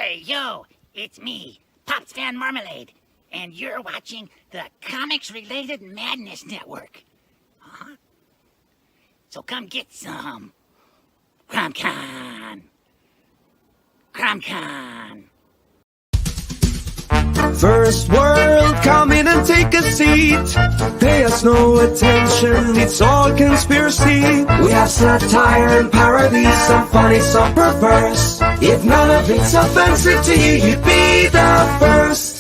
Hey, yo, it's me, Pops Fan Marmalade, and you're watching the Comics-Related Madness Network. Uh-huh. So come get some. CromCon. CromCon. First world, come in and take a seat. Pay us no attention, it's all conspiracy. We have satire and parody, some funny, some perverse. If none of it's offensive to you, you'd be the first.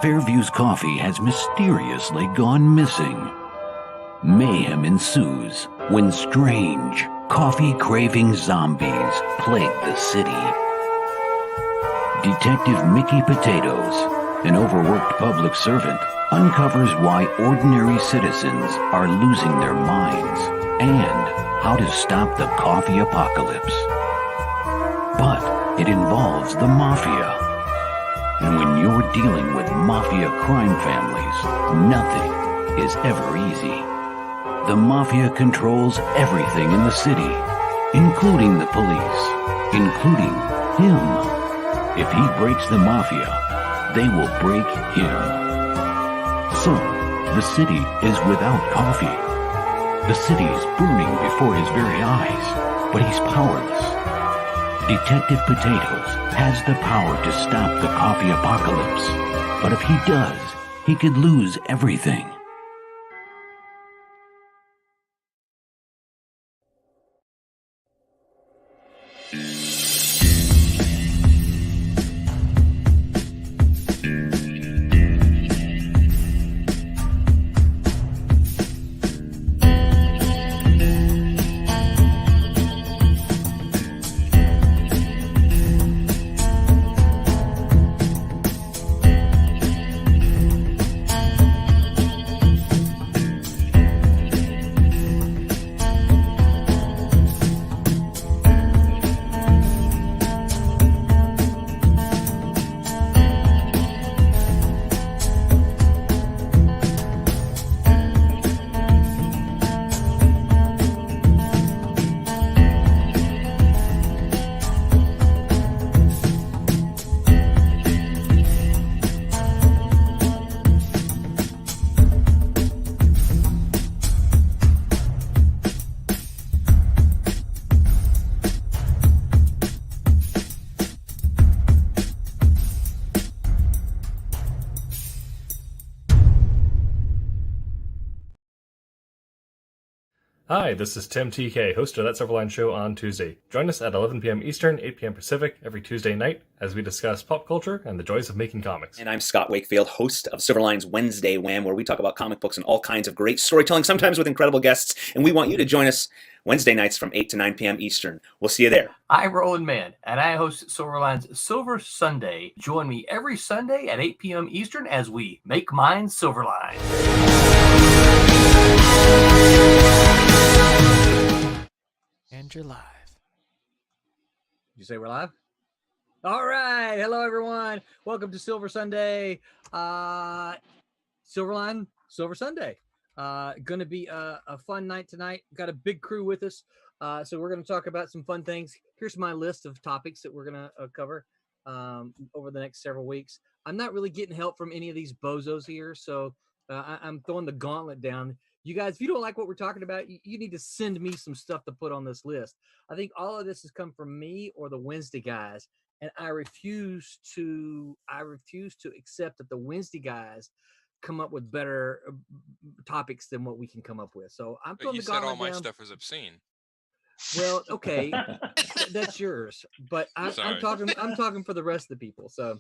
Fairview's coffee has mysteriously gone missing. Mayhem ensues when strange, coffee-craving zombies plague the city. Detective Mickey Potatoes, an overworked public servant, uncovers why ordinary citizens are losing their minds and how to stop the coffee apocalypse. But it involves the mafia. And when you're dealing with mafia crime families, nothing is ever easy. The mafia controls everything in the city, including the police, including him. If he breaks the mafia, they will break him. So, the city is without coffee. The city is burning before his very eyes, but he's powerless. Detective Potatoes has the power to stop the coffee apocalypse, but if he does, he could lose everything. Hi, this is Tim TK, host of That Silverline Show on Tuesday. Join us at 11 p.m. Eastern, 8 p.m. Pacific every Tuesday night as we discuss pop culture and the joys of making comics. And I'm Scott Wakefield, host of Silverline's Wednesday Wham, where we talk about comic books and all kinds of great storytelling, sometimes with incredible guests. And we want you to join us Wednesday nights from 8 to 9 p.m. Eastern. We'll see you there. I'm Roland Mann, and I host Silverline's Silver Sunday. Join me every Sunday at 8 p.m. Eastern as we make mine Silverline. And you're live. You say we're live? All right. Hello, everyone. Welcome to Silver Sunday. Silverline, Silver Sunday. Going to be a fun night tonight. Got a big crew with us. So we're going to talk about some fun things. Here's my list of topics that we're going to cover over the next several weeks. I'm not really getting help from any of these bozos here. So I'm throwing the gauntlet down. You guys, if you don't like what we're talking about, you need to send me some stuff to put on this list. I think all of this has come from me or the Wednesday guys, and I refuse to accept that the Wednesday guys come up with better topics than what we can come up with. So I'm But throwing you the said all gauntlet my down. stuff was obscene. Well, okay, that's yours, but I'm Sorry. talking for the rest of the people. So,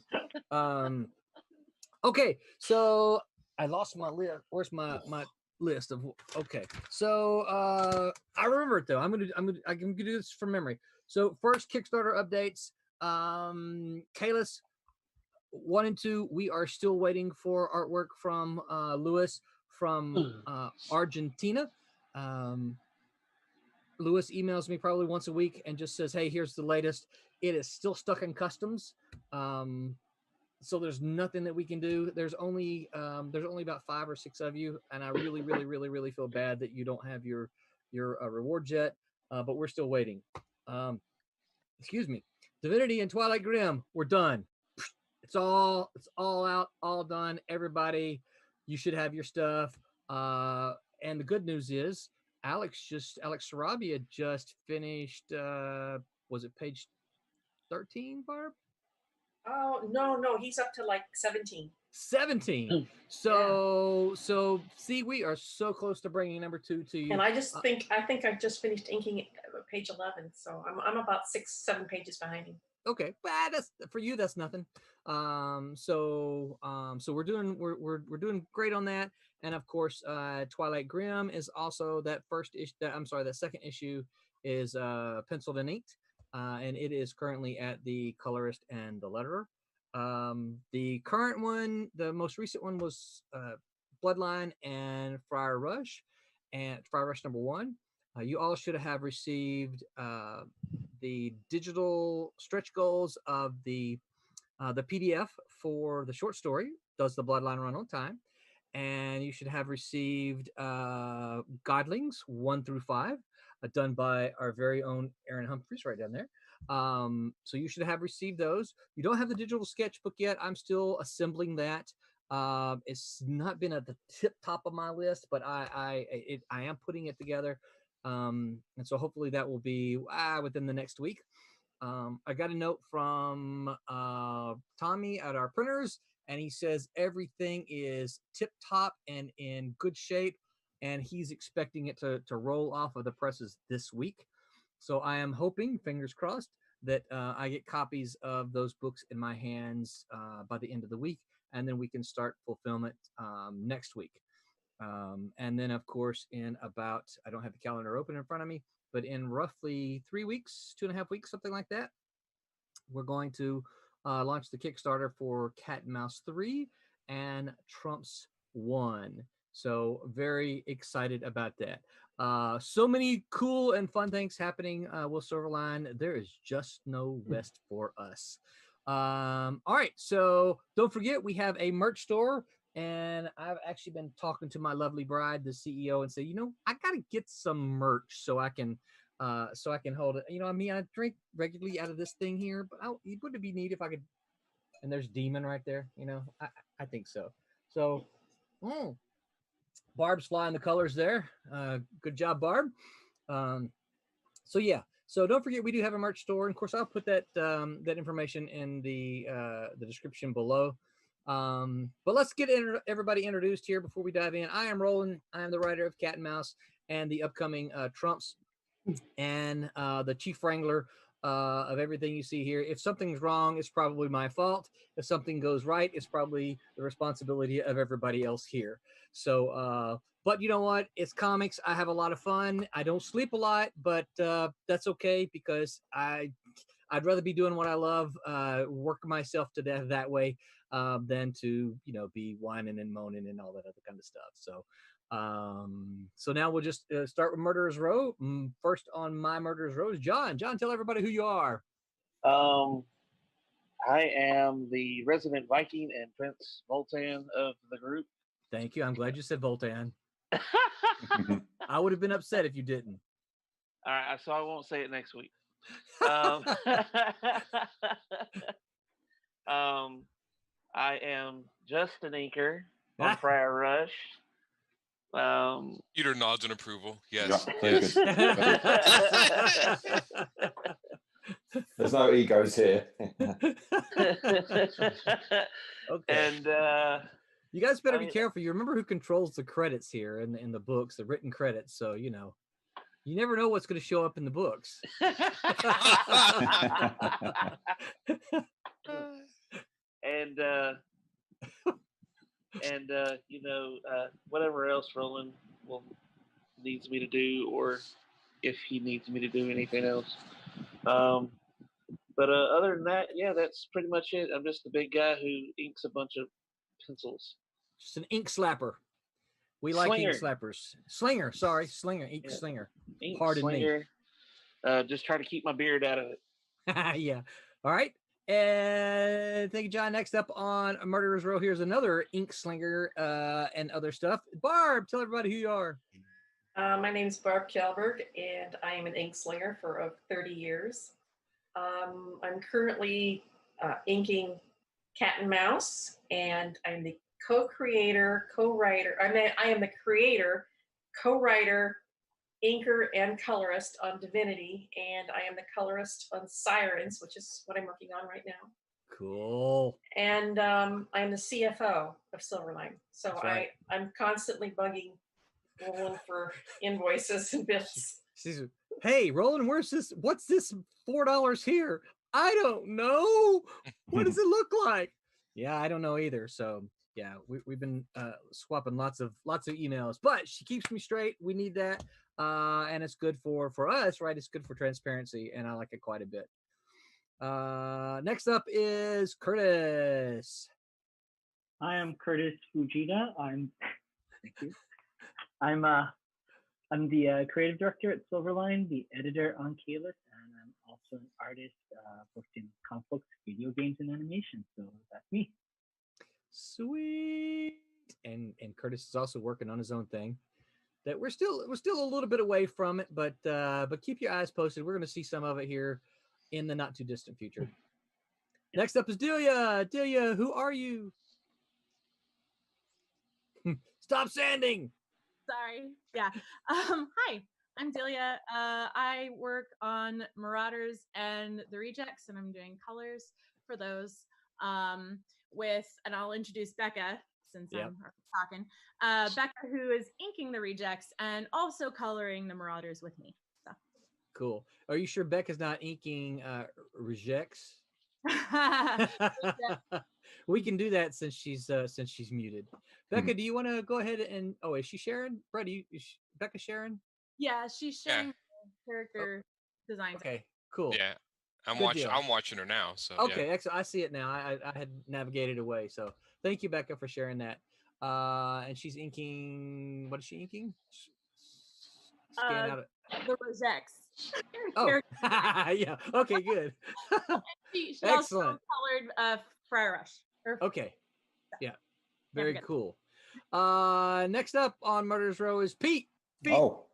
okay, so I lost my list. Where's my list of? Okay, so I remember it though. I can do this from memory. So first Kickstarter updates. Kalis 1 and 2. We are still waiting for artwork from Lewis from Argentina. Lewis emails me probably once a week and just says, "Hey, here's the latest." It is still stuck in customs. So there's nothing that we can do. There's only about 5 or 6 of you, and I really feel bad that you don't have your reward yet. But we're still waiting. Excuse me. Divinity and Twilight Grim, we're done. It's all out, all done. Everybody, you should have your stuff. And the good news is Alex Sarabia just finished. Was it page 13, Barb? Oh, no, he's up to like 17. 17. So see, we are so close to bringing number 2 to you. And I think I've just finished inking it at page 11, so I'm about 6-7 pages behind him. Okay, well, that's for you. That's nothing. So we're doing great on that. And of course, Twilight Grim is also that second issue is penciled and inked, and it is currently at the colorist and the letterer. The current one, the most recent one was Bloodline and Friar Rush number 1. You all should have received the digital stretch goals of the PDF for the short story. Does the Bloodline run on time? And you should have received Godlings 1 through 5, done by our very own Aaron Humphreys right down there. So you should have received those. You don't have the digital sketchbook yet. I'm still assembling that. It's not been at the top of my list, but I am putting it together. And so hopefully that will be within the next week. I got a note from Tommy at our printers, and he says everything is tip top and in good shape, and he's expecting it to roll off of the presses this week. So I am hoping, fingers crossed, that I get copies of those books in my hands by the end of the week, and then we can start fulfillment next week. And then, of course, in about, I don't have the calendar open in front of me, but in roughly 3 weeks, 2.5 weeks, something like that, we're going to launch the Kickstarter for Cat and Mouse 3 and Trumps 1. So very excited about that. So many cool and fun things happening with Silverline. There is just no rest for us. All right, so don't forget, we have a merch store. And I've actually been talking to my lovely bride, the CEO, and say, I gotta get some merch so I can hold it. I drink regularly out of this thing here, but it would be neat if I could. And there's Demon right there. I think so. So, Barb's flying the colors there. Good job, Barb. So yeah. So don't forget, we do have a merch store. And of course, I'll put that information in the description below. But let's get everybody introduced here before we dive in. I am Roland. I am the writer of Cat and Mouse and the upcoming Trumps, and the chief wrangler of everything you see here. If something's wrong, it's probably my fault. If something goes right, it's probably the responsibility of everybody else here. So, but you know what? It's comics. I have a lot of fun. I don't sleep a lot, but that's okay, because I'd rather be doing what I love, work myself to death that way, than to be whining and moaning and all that other kind of stuff. So now we'll just start with Murderer's Row. First on my Murderer's Row is John. John, tell everybody who you are. I am the resident Viking and Prince Voltan of the group. Thank you. I'm glad you said Voltan. I would have been upset if you didn't. All right, so I won't say it next week. Um, I am just an inker on Friar Rush. Peter nods in approval. Yes. Yeah, very good. There's no egos here. Okay. And you guys better be careful. You remember who controls the credits here in the books, the written credits. So, you know, you never know what's going to show up in the books. and you know, whatever else Roland needs me to do, or if he needs me to do anything else. But other than that, yeah, that's pretty much it. I'm just the big guy who inks a bunch of pencils. Just an ink slapper. We like ink slappers. Slinger, sorry, slinger, ink slinger. Ink Pardon slinger. Just try to keep my beard out of it. Yeah. All right. And thank you, John. Next up on Murderer's Row, here's another ink slinger and other stuff. Barb, tell everybody who you are. My name is Barb Kjellberg, and I am an ink slinger for 30 years. I'm currently inking Cat and Mouse, and I'm the co-creator, co-writer. I am the creator, co-writer, inker, and colorist on Divinity, and I am the colorist on Sirens, which is what I'm working on right now. Cool. And I'm the CFO of Silverline, so right. I'm constantly bugging Roland for invoices and bills. Hey, Roland, where's this? What's this $4 here? I don't know. What does it look like? Yeah, I don't know either. So yeah, we've been swapping lots of emails, but she keeps me straight. We need that, and it's good for us, right? It's good for transparency, and I like it quite a bit. Next up is Curtis. I am Curtis Fujita. Thank you. I'm the creative director at Silverline, the editor on Kalis, and I'm also an artist both in comic books, video games, and animation. So that's me. Sweet. And Curtis is also working on his own thing. That we're still a little bit away from it, but keep your eyes posted. We're going to see some of it here in the not too distant future. Next up is Delia. Delia, who are you? Stop sanding. Sorry. Yeah. Hi, I'm Delia. I work on Marauders and the Rejects, and I'm doing colors for those. And I'll introduce Becca since I'm talking. Becca, who is inking the Rejects and also coloring the Marauders with me. So. Cool. Are you sure Becca's not inking Rejects? We can do that since she's muted. Becca, do you want to go ahead and? Oh, is she Sharon? Brett, is Becca Sharon? Yeah, she's sharing character designs. Okay, cool. Yeah, I'm watching her now. So okay, excellent. I see it now. I had navigated away. So thank you, Becca, for sharing that. And she's inking. What is she inking? Scan out the Rejects. Oh, yeah. Okay, good. she Excellent. also colored Friar Rush. Okay. Yeah. Very cool. Next up on Murderer's Row is Pete. Oh,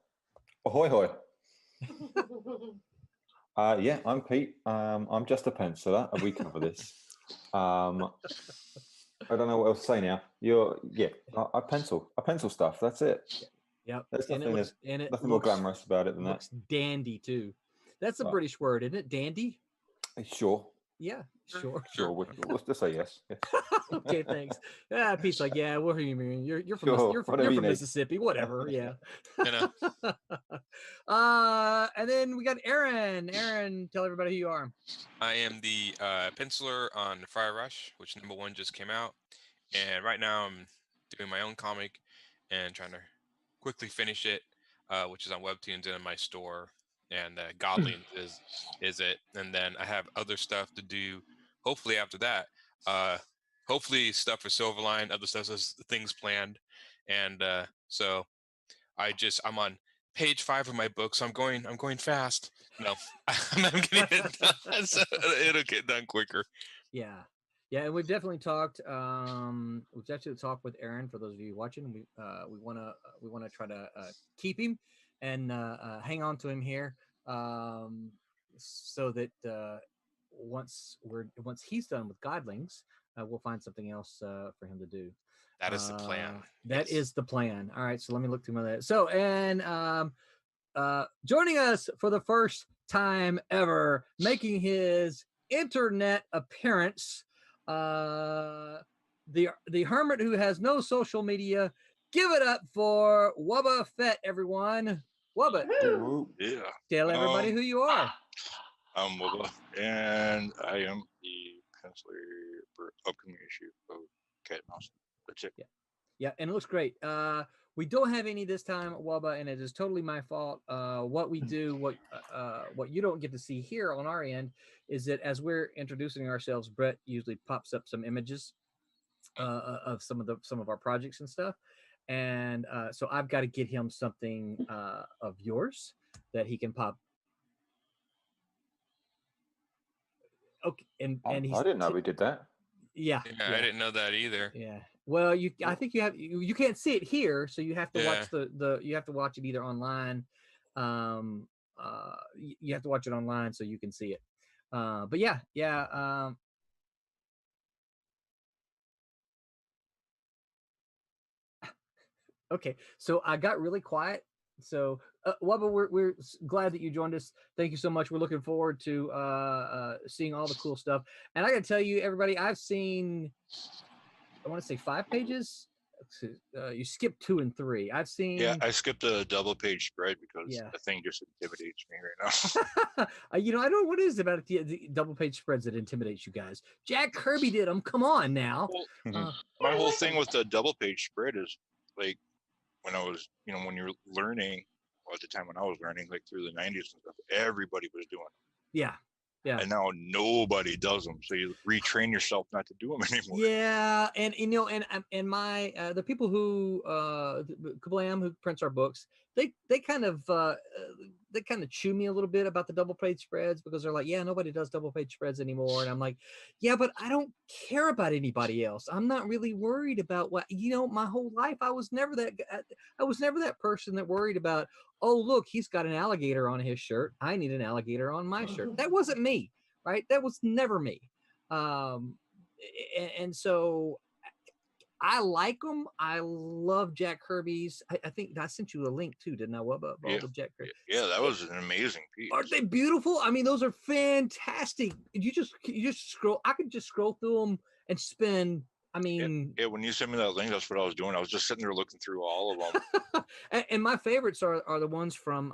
ahoy hoy. Yeah, I'm Pete. I'm just a penciler, and we cover this. I don't know what else to say now. I pencil stuff. That's it. Yep. There's nothing more glamorous about it than that. Dandy too. That's a British word, isn't it? Dandy. Sure. Yeah, sure. Sure, we'll just say yes. Okay, thanks. Pete's like, yeah, what do you mean? You're from Mississippi, whatever. Yeah. And then we got Aaron. Aaron, tell everybody who you are. I am the penciler on Friar Rush, which #1 just came out, and right now I'm doing my own comic and trying to quickly finish it, which is on Webtoons and in my store. And Godly is it, and then I have other stuff to do. Hopefully after that, hopefully stuff for Silverline, other stuff, things planned, and so I'm on page 5 of my book, so I'm going fast. No, I'm getting it done, so it'll get done quicker. Yeah. Yeah, and we've definitely talked. We've actually talked with Aaron. For those of you watching, we want to try to keep him and hang on to him here, so that once he's done with Godlings, we'll find something else for him to do. That is the plan. That is the plan. All right, so let me look through my list. So, and joining us for the first time ever, making his internet appearance, the hermit who has no social media. Give it up for Wubba Fett, everyone. Wubba, Yeah. tell everybody who you are. I'm Wubba, and I am the penciler for upcoming issue of Cat and Mouse. That's it. Yeah, and it looks great. We don't have any this time, Wubba, and it is totally my fault. What we do, what you don't get to see here on our end, is that as we're introducing ourselves, Brett usually pops up some images of some of our projects and stuff, and so I've got to get him something of yours that he can pop. Okay, and I he's didn't know we did that. Yeah, I didn't know that either. Yeah. Well, I think you can't see it here, so you have to Yeah. watch you have to watch it either online. You have to watch it online so you can see it. But yeah. Okay, so I got really quiet. So, Wubba, we're glad that you joined us. Thank you so much. We're looking forward to seeing all the cool stuff. And I got to tell you, everybody, I've seen, I want to say 5 pages. You skipped 2 and 3. I've seen. Yeah, I skipped a double page spread because Yeah. the thing just intimidates me right now. I don't know what it is about it, the double page spreads that intimidates you guys. Jack Kirby did them. Come on now. My whole thing with the double page spread is like when I was, when you're learning, well, at the time when I was learning, like through the 90s and stuff, everybody was doing them. Yeah. Yeah. And now nobody does them, so you retrain yourself not to do them anymore. Yeah, and and my the people who Kablam, who prints our books, they kind of chew me a little bit about the double page spreads, because they're like, yeah, nobody does double page spreads anymore, and I'm like, yeah, but I don't care about anybody else. I'm not really worried about what, my whole life I was never that person that worried about, oh, look, he's got an alligator on his shirt, I need an alligator on my shirt. That wasn't me, right? That was never me. And so I like them. I love Jack Kirby's. I think I sent you a link too, didn't I? What about all the Jack Kirby? Yeah, that was an amazing piece. Aren't they beautiful? I mean, those are fantastic. You just scroll. I could just scroll through them and spend. I mean, yeah. When you sent me that link, that's what I was doing. I was just sitting there looking through all of them. and my favorites are the ones from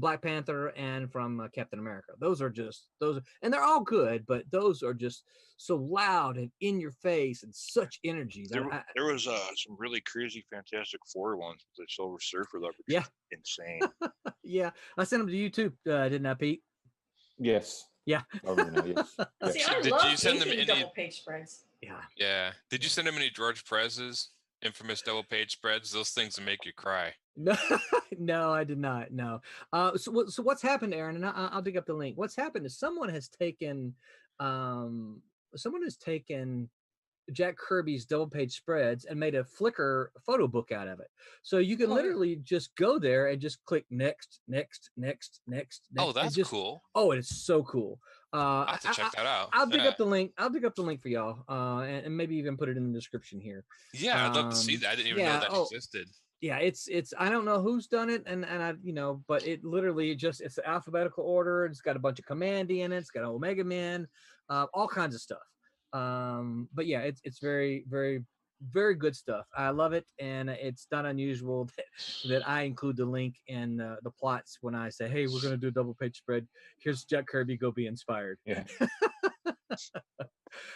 Black Panther and from Captain America. Those, and they're all good, but those are just so loud and in your face and such energy. There was some really crazy Fantastic Four ones with the Silver Surfer that were Yeah. insane. Yeah, I sent them to you too, didn't I, Pete? Yes. Yeah. Yes. See, I Did love you send them inking any- double page spreads. Yeah. Yeah. Did you send him any George Perez's infamous double page spreads? Those things will make you cry. No, no, I did not. No. So what's happened, Aaron? And I'll dig up the link. What's happened is someone has taken Jack Kirby's double page spreads and made a Flickr photo book out of it. So you can literally just go there and just click next. Oh, that's cool. Oh, it is so cool. I'll have to check that out. I'll dig up the link. I'll dig up the link for y'all, and maybe even put it in the description here. Yeah, I'd love to see that. I didn't even know that existed. Yeah, it's I don't know who's done it, and I but it literally it's alphabetical order. It's got a bunch of Commandy in it. It's got Omega Men, all kinds of stuff. But yeah, it's very, very, very good stuff. I love it, and it's not unusual that I include the link in the plots when I say, hey, we're going to do a double page spread. Here's Jack Kirby, go be inspired. Yeah.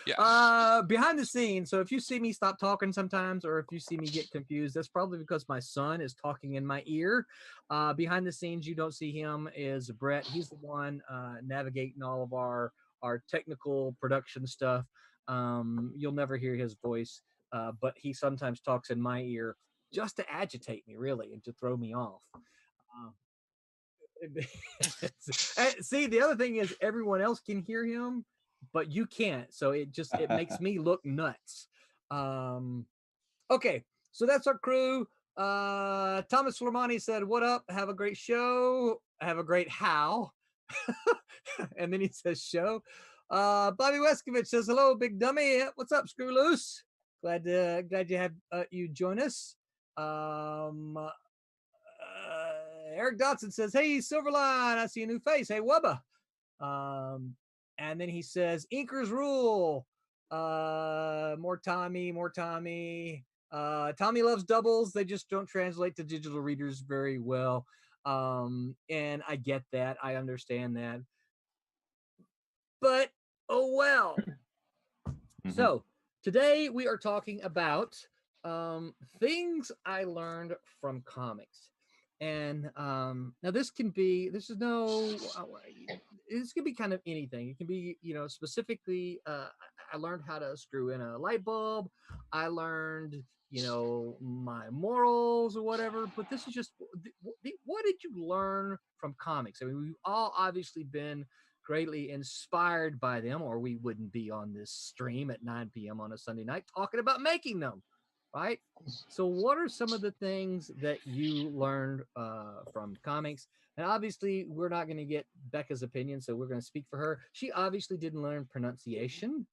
Yeah. Behind the scenes, so if you see me stop talking sometimes, or if you see me get confused, that's probably because my son is talking in my ear. Behind the scenes, you don't see him, is Brett. He's the one navigating all of our technical production stuff. You'll never hear his voice, but he sometimes talks in my ear just to agitate me, really, and to throw me off. See, the other thing is everyone else can hear him, but you can't. So it makes me look nuts. Okay, so that's our crew. Thomas Flamani said, "What up? Have a great show. Have a great how." And then he says, "Show." Bobby Weskovich says, "Hello, big dummy. What's up, Screw Loose? Glad you have you join us." Eric Dotson says, "Hey, Silverline, I see a new face. Hey, Wubba." And then he says, "Inkers rule. More Tommy, more Tommy. Tommy loves doubles. They just don't translate to digital readers very well." And I get that. I understand that. But, oh well. So, today we are talking about things I learned from comics. And now this can be, this can be kind of anything. It can be, specifically, I learned how to screw in a light bulb. I learned, my morals or whatever. But this is just, what did you learn from comics? I mean, we've all obviously been greatly inspired by them, or we wouldn't be on this stream at 9 p.m. on a Sunday night talking about making them. Right. So what are some of the things that you learned from comics? And obviously we're not going to get Becca's opinion, so we're going to speak for her. She obviously didn't learn pronunciation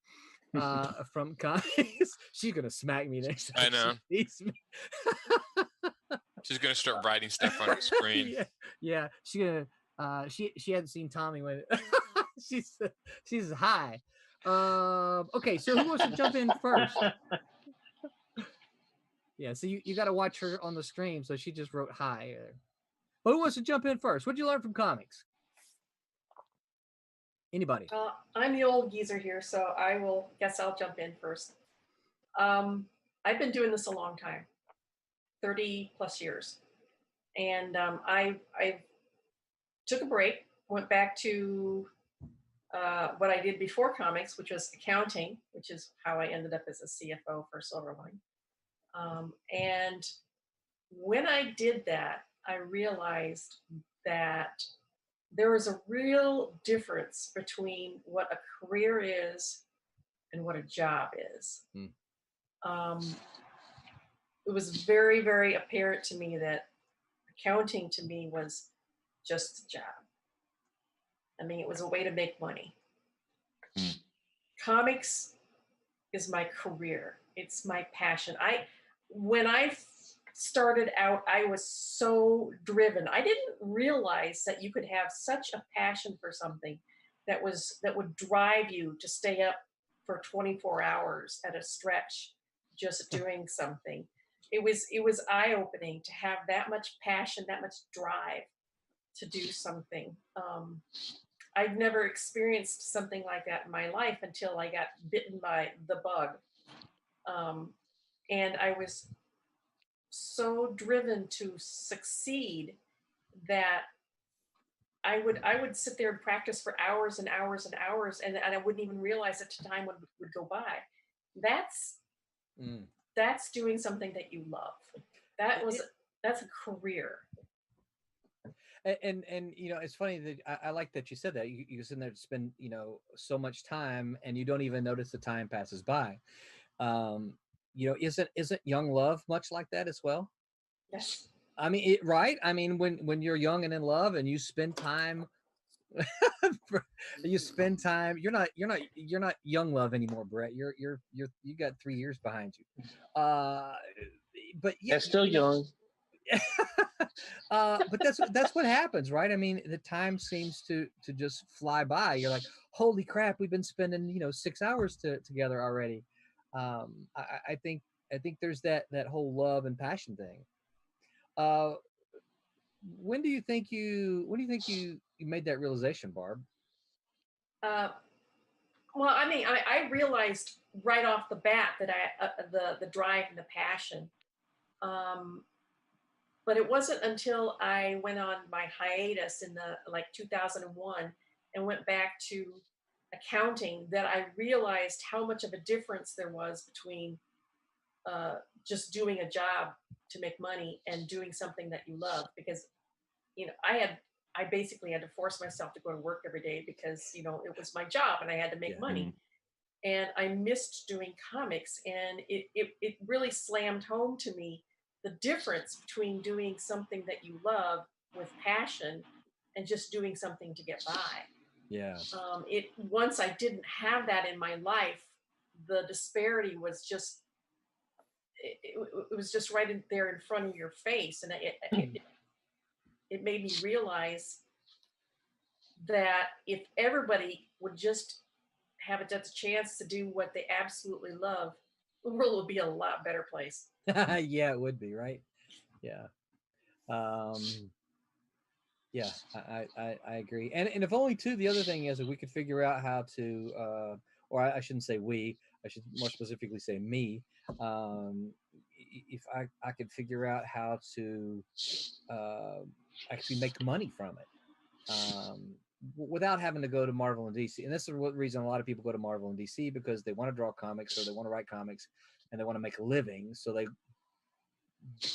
from comics. She's going to smack me next time. I know. She sees me. She's gonna start writing stuff on the screen. Yeah. She hadn't seen Tommy when she's high. Okay, so who wants to jump in first? Yeah, so you got to watch her on the stream. So she just wrote hi. But who wants to jump in first? What did you learn from comics? Anybody? I'm the old geezer here, so I'll jump in first. I've been doing this a long time, 30 plus years. And I took a break, went back to what I did before comics, which was accounting, which is how I ended up as a CFO for Silverline. And when I did that, I realized that there is a real difference between what a career is and what a job is. It was very, very apparent to me that accounting to me was just a job. I mean, it was a way to make money. Comics is my career. It's my passion. When I started out, I was so driven. I didn't realize that you could have such a passion for something that would drive you to stay up for 24 hours at a stretch just doing something. It was eye-opening to have that much passion, that much drive to do something. I'd never experienced something like that in my life until I got bitten by the bug. And I was so driven to succeed that I would sit there and practice for hours and hours and hours, and I wouldn't even realize that time would go by. That's doing something that you love. That's a career. And it's funny that I like that you said that you sit there to spend so much time and you don't even notice the time passes by. Isn't young love much like that as well? Yes. I mean, right? I mean, when you're young and in love and you spend time, you're not young love anymore, Brett. You got 3 years behind you. But yeah, That's still young. But that's what happens, right? I mean, the time seems to just fly by. You're like, holy crap, we've been spending 6 hours together already. I think there's that whole love and passion thing. When do you think you made that realization, Barb? Well, I mean, I realized right off the bat that the drive and the passion. But it wasn't until I went on my hiatus in 2001 and went back to accounting that I realized how much of a difference there was between just doing a job to make money and doing something that you love. Because I basically had to force myself to go to work every day because, it was my job and I had to make money. And I missed doing comics. And it really slammed home to me the difference between doing something that you love with passion and just doing something to get by. Yeah. Once I didn't have that in my life, the disparity was just, it was just right in there in front of your face. And it made me realize that if everybody would just have a chance to do what they absolutely love, the world would be a lot better place. Yeah, it would be, right? Yeah. Yeah, I agree. And if only too, the other thing is if we could figure out how to, or I shouldn't say we, I should more specifically say me. If I could figure out how to actually make money from it, without having to go to Marvel and DC. And this is the reason a lot of people go to Marvel and DC, because they want to draw comics or they want to write comics and they want to make a living. So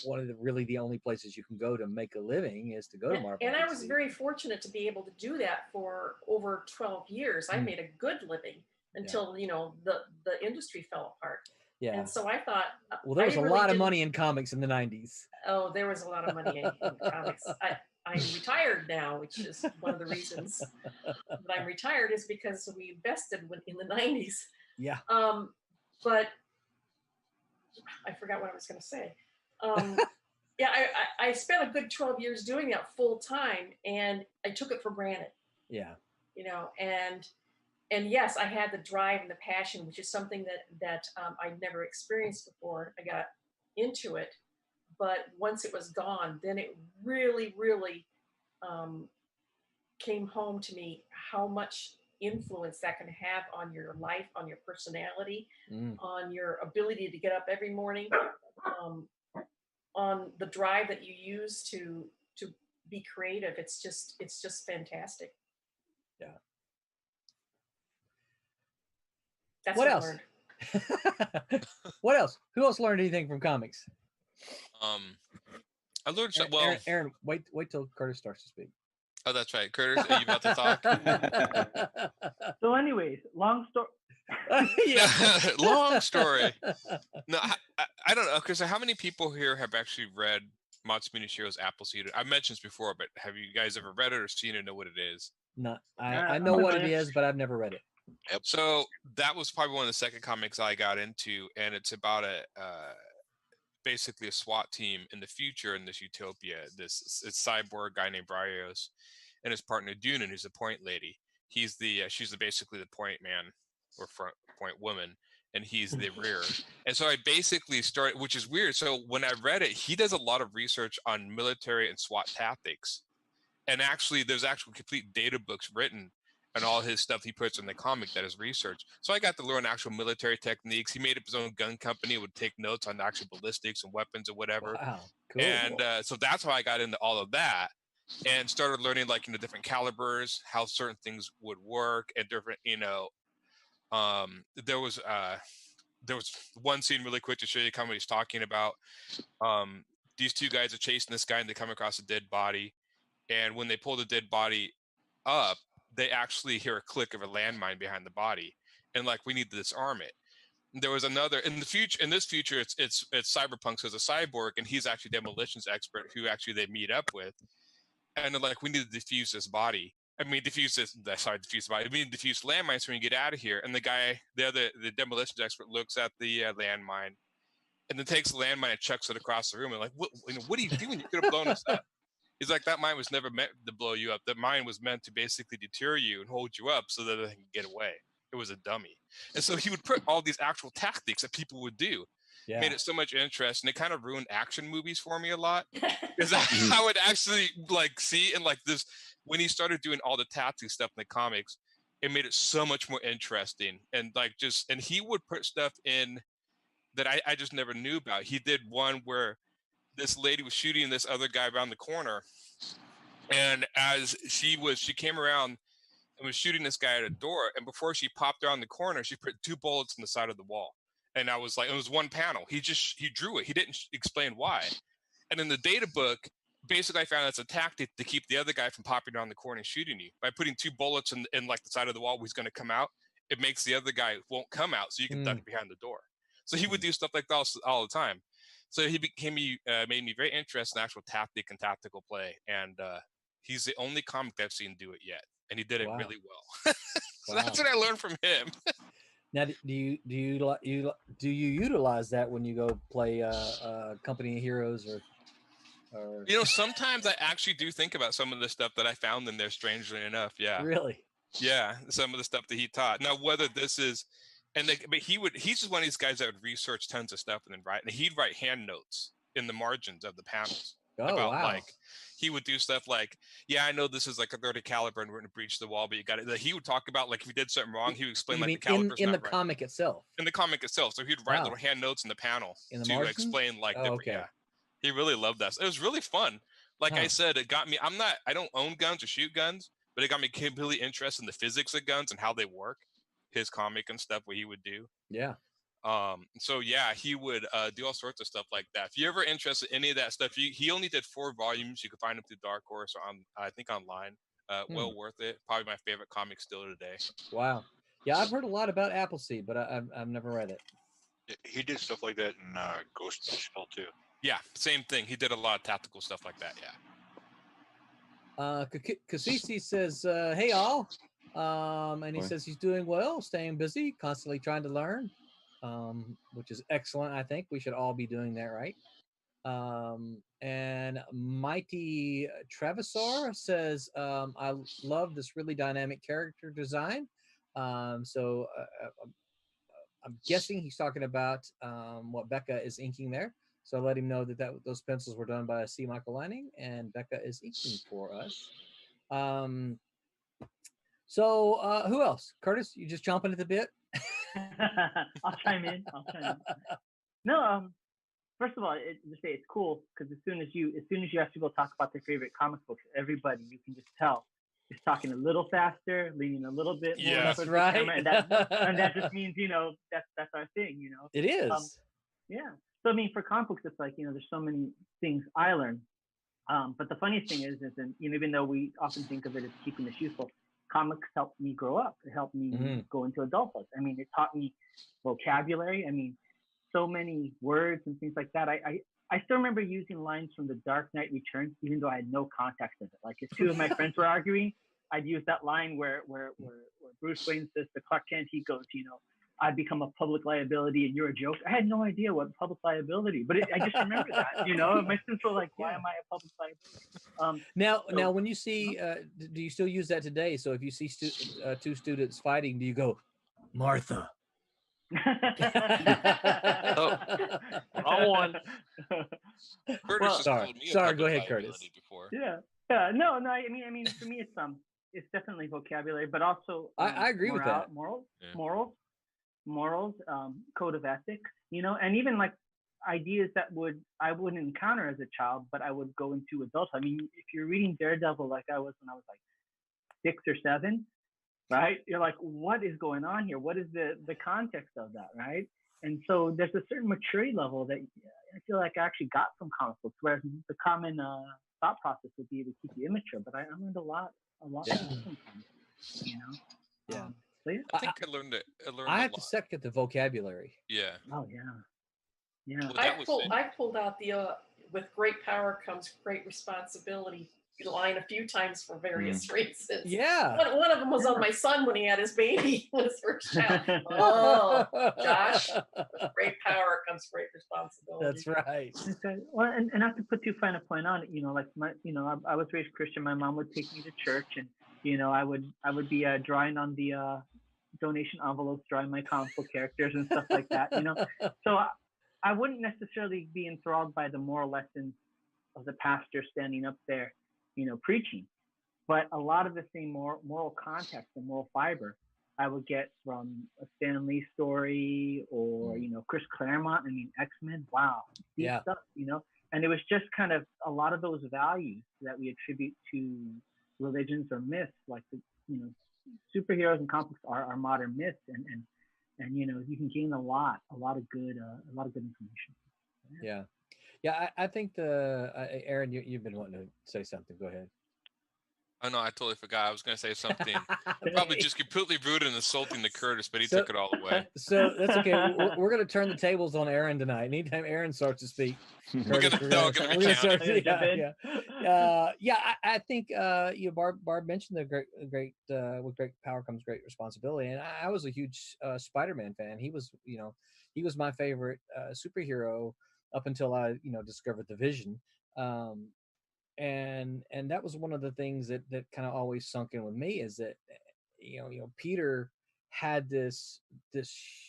one of the only places you can go to make a living is to go to Marvel. And I was very fortunate to be able to do that for over 12 years. I made a good living until, the industry fell apart. Yeah. And so I thought, well, there was a lot of money in comics in the 90s. Oh, there was a lot of money in comics. I'm retired now, which is one of the reasons that I'm retired is because we invested in the 90s. Yeah. But I forgot what I was going to say. Yeah, I spent a good 12 years doing that full time, and I took it for granted. Yeah. And yes, I had the drive and the passion, which is something that I'd never experienced before. I got into it, but once it was gone, then it really, really came home to me how much influence that can have on your life, on your personality, on your ability to get up every morning, on the drive that you use to be creative. It's just fantastic. Yeah. That's what I else? learned. What else? Who else learned anything from comics? I learned some. Well, Aaron, wait till Curtis starts to speak. Oh, that's right. Curtis, are you about to talk? So, anyways, long story. Long story. No, I don't know, because how many people here have actually read Matsumune Shirow's Appleseed? I've mentioned this before, but have you guys ever read it or seen it or know what it is? No, I know what it is, but I've never read it. Yep. So that was probably one of the second comics I got into, and it's about basically a SWAT team in the future in this utopia. It's cyborg guy named Brios and his partner Dunan, who's a point lady. She's basically the point man or front point woman, and he's the rear. And so I basically started, which is weird. So when I read it, he does a lot of research on military and SWAT tactics. And actually, there's actual complete data books written and all his stuff he puts in the comic that is research. So I got to learn actual military techniques. He made up his own gun company, would take notes on actual ballistics and weapons or whatever. Wow, cool. And so that's how I got into all of that and started learning different calibers, how certain things would work, and different, there was one scene really quick to show you kind of what he's talking about. These two guys are chasing this guy and they come across a dead body. And when they pull the dead body up, they actually hear a click of a landmine behind the body, and we need to disarm it. And there was another in this future, it's Cyberpunk, so it's a cyborg, and he's actually a demolitions expert who actually they meet up with, and they're like, we need to defuse this body. Defuse landmine so we can get out of here. And the demolitions expert looks at the landmine, and then takes the landmine and chucks it across the room, and what are you doing? You could have blown us up. He's like, that mine was never meant to blow you up. That mine was meant to basically deter you and hold you up so that they can get away. It was a dummy. And so he would put all these actual tactics that people would do. Yeah. Made it so much interesting. It kind of ruined action movies for me a lot. Because I would actually see and this, when he started doing all the tactics stuff in the comics, it made it so much more interesting. And and he would put stuff in that I just never knew about. He did one where this lady was shooting this other guy around the corner, and as she came around and was shooting this guy at a door, and before she popped around the corner, she put 2 bullets in the side of the wall. And it was one panel. He drew it. He didn't explain why. And in the data book, basically I found it's a tactic to keep the other guy from popping around the corner and shooting you. By putting 2 bullets in like the side of the wall where he's going to come out, it makes the other guy won't come out, so you can duck behind the door. So he would do stuff like that all the time. So he made me very interested in actual tactic and tactical play, and he's the only comic that I've seen do it yet, and he did it really well. So that's what I learned from him. Now, do you utilize that when you go play Company of Heroes or? You know, sometimes I actually do think about some of the stuff that I found in there. Strangely enough, yeah. Really? Yeah, some of the stuff that he taught. Now, whether this is, but he's just one of these guys that would research tons of stuff and then write, and he'd write hand notes in the margins of the panels about like, he would do stuff like, yeah, I know this is like a 30 caliber and we're going to breach the wall, but you got it. Like, he would talk about like if you did something wrong, he would explain like the calibers in the comic itself. In the comic itself, so he'd write little hand notes in the panel to explain like different. Yeah, he really loved that. It was really fun. Like I said, it got me. I don't own guns or shoot guns, but it got me completely interested in the physics of guns and how they work. His comic and stuff, what he would do. Yeah. So yeah, he would do all sorts of stuff like that. If you're ever interested in any of that stuff, he only did 4 volumes. You can find them through Dark Horse or on, I think, online. Well worth it. Probably my favorite comic still today. Wow. Yeah, I've heard a lot about Appleseed, but I've never read it. He did stuff like that in Ghost in the Shell too. Yeah, same thing. He did a lot of tactical stuff like that. Yeah. Kasisi says, "Hey all," and he says he's doing well, staying busy, constantly trying to learn, which is excellent. I think we should all be doing that, right? And Mighty Travisor says, "I love this really dynamic character design." So I'm guessing he's talking about what Becca is inking there. So I let him know that those pencils were done by C. Michael Lanning, and Becca is inking for us. So who else? Curtis, you just chomping at the bit? I'll chime in. No, first of all, just say it's cool because as soon as you ask people to talk about their favorite comic books, everybody, you can just tell is talking a little faster, leaning a little bit more. That's right. And that just means, that's our thing, It is. Yeah. So, I mean, for comic books, it's like, there's so many things I learned. But the funniest thing is even though we often think of it as keeping us useful, comics helped me grow up. It helped me go into adulthood. I mean, it taught me vocabulary. I mean, so many words and things like that. I still remember using lines from The Dark Knight Returns, even though I had no context of it. Like if 2 of my friends were arguing, I'd use that line where Bruce Wayne says to Clark Kent, he goes, I'd become a public liability and you're a joke. I had no idea what public liability, but I just remember that, my students were like, why am I a public liability? Now, when you see, do you still use that today? So if you see 2 students fighting, do you go, Martha? Wrong one. Curtis sorry. Go ahead, Curtis. Before. Yeah. No. I mean, for me, it's definitely vocabulary, but also I agree with that. Morals, code of ethics, and even like ideas that I wouldn't encounter as a child, but I would go into adulthood. I mean, if you're reading Daredevil like I was when I was like 6 or 7, right? You're like, what is going on here? What is the context of that, right? And so there's a certain maturity level that I feel like I actually got from comic books, whereas the common thought process would be to keep you immature. But I learned a lot from comics, Yeah. So yeah. I think I learned I have to second the vocabulary. Yeah. Oh yeah. Yeah. Well, I pulled out the with great power comes great responsibility line a few times for various reasons. Yeah. One of them was on my son when he had his baby, his first child. Oh, Josh, with great power comes great responsibility. That's right. Okay. Well, and not to put too fine a point on it, like I was raised Christian. My mom would take me to church, and I would be drawing on the donation envelopes, drawing my comic book characters and stuff like that. So I wouldn't necessarily be enthralled by the moral lessons of the pastor standing up there, preaching, but a lot of the same moral context and moral fiber I would get from a Stan Lee story or Chris Claremont. I mean, X-Men. Wow, deep stuff. And it was just kind of a lot of those values that we attribute to religions or myths, like superheroes and comics are modern myths, and you can gain a lot of good information. Yeah. Yeah, I think the Aaron, you've been wanting to say something. Go ahead. Oh no, I totally forgot. I was going to say something probably just completely rude and insulting to Curtis, but he So- took it all away. So that's okay. We're going to turn the tables on Aaron tonight. Anytime Aaron starts to speak, Curtis, we're gonna start. I'm gonna jump in. I think Barb mentioned the great with great power comes great responsibility, and I was a huge Spider-Man fan. He was he was my favorite superhero up until I discovered the Vision. Um, and that was one of the things that kind of always sunk in with me is that Peter had this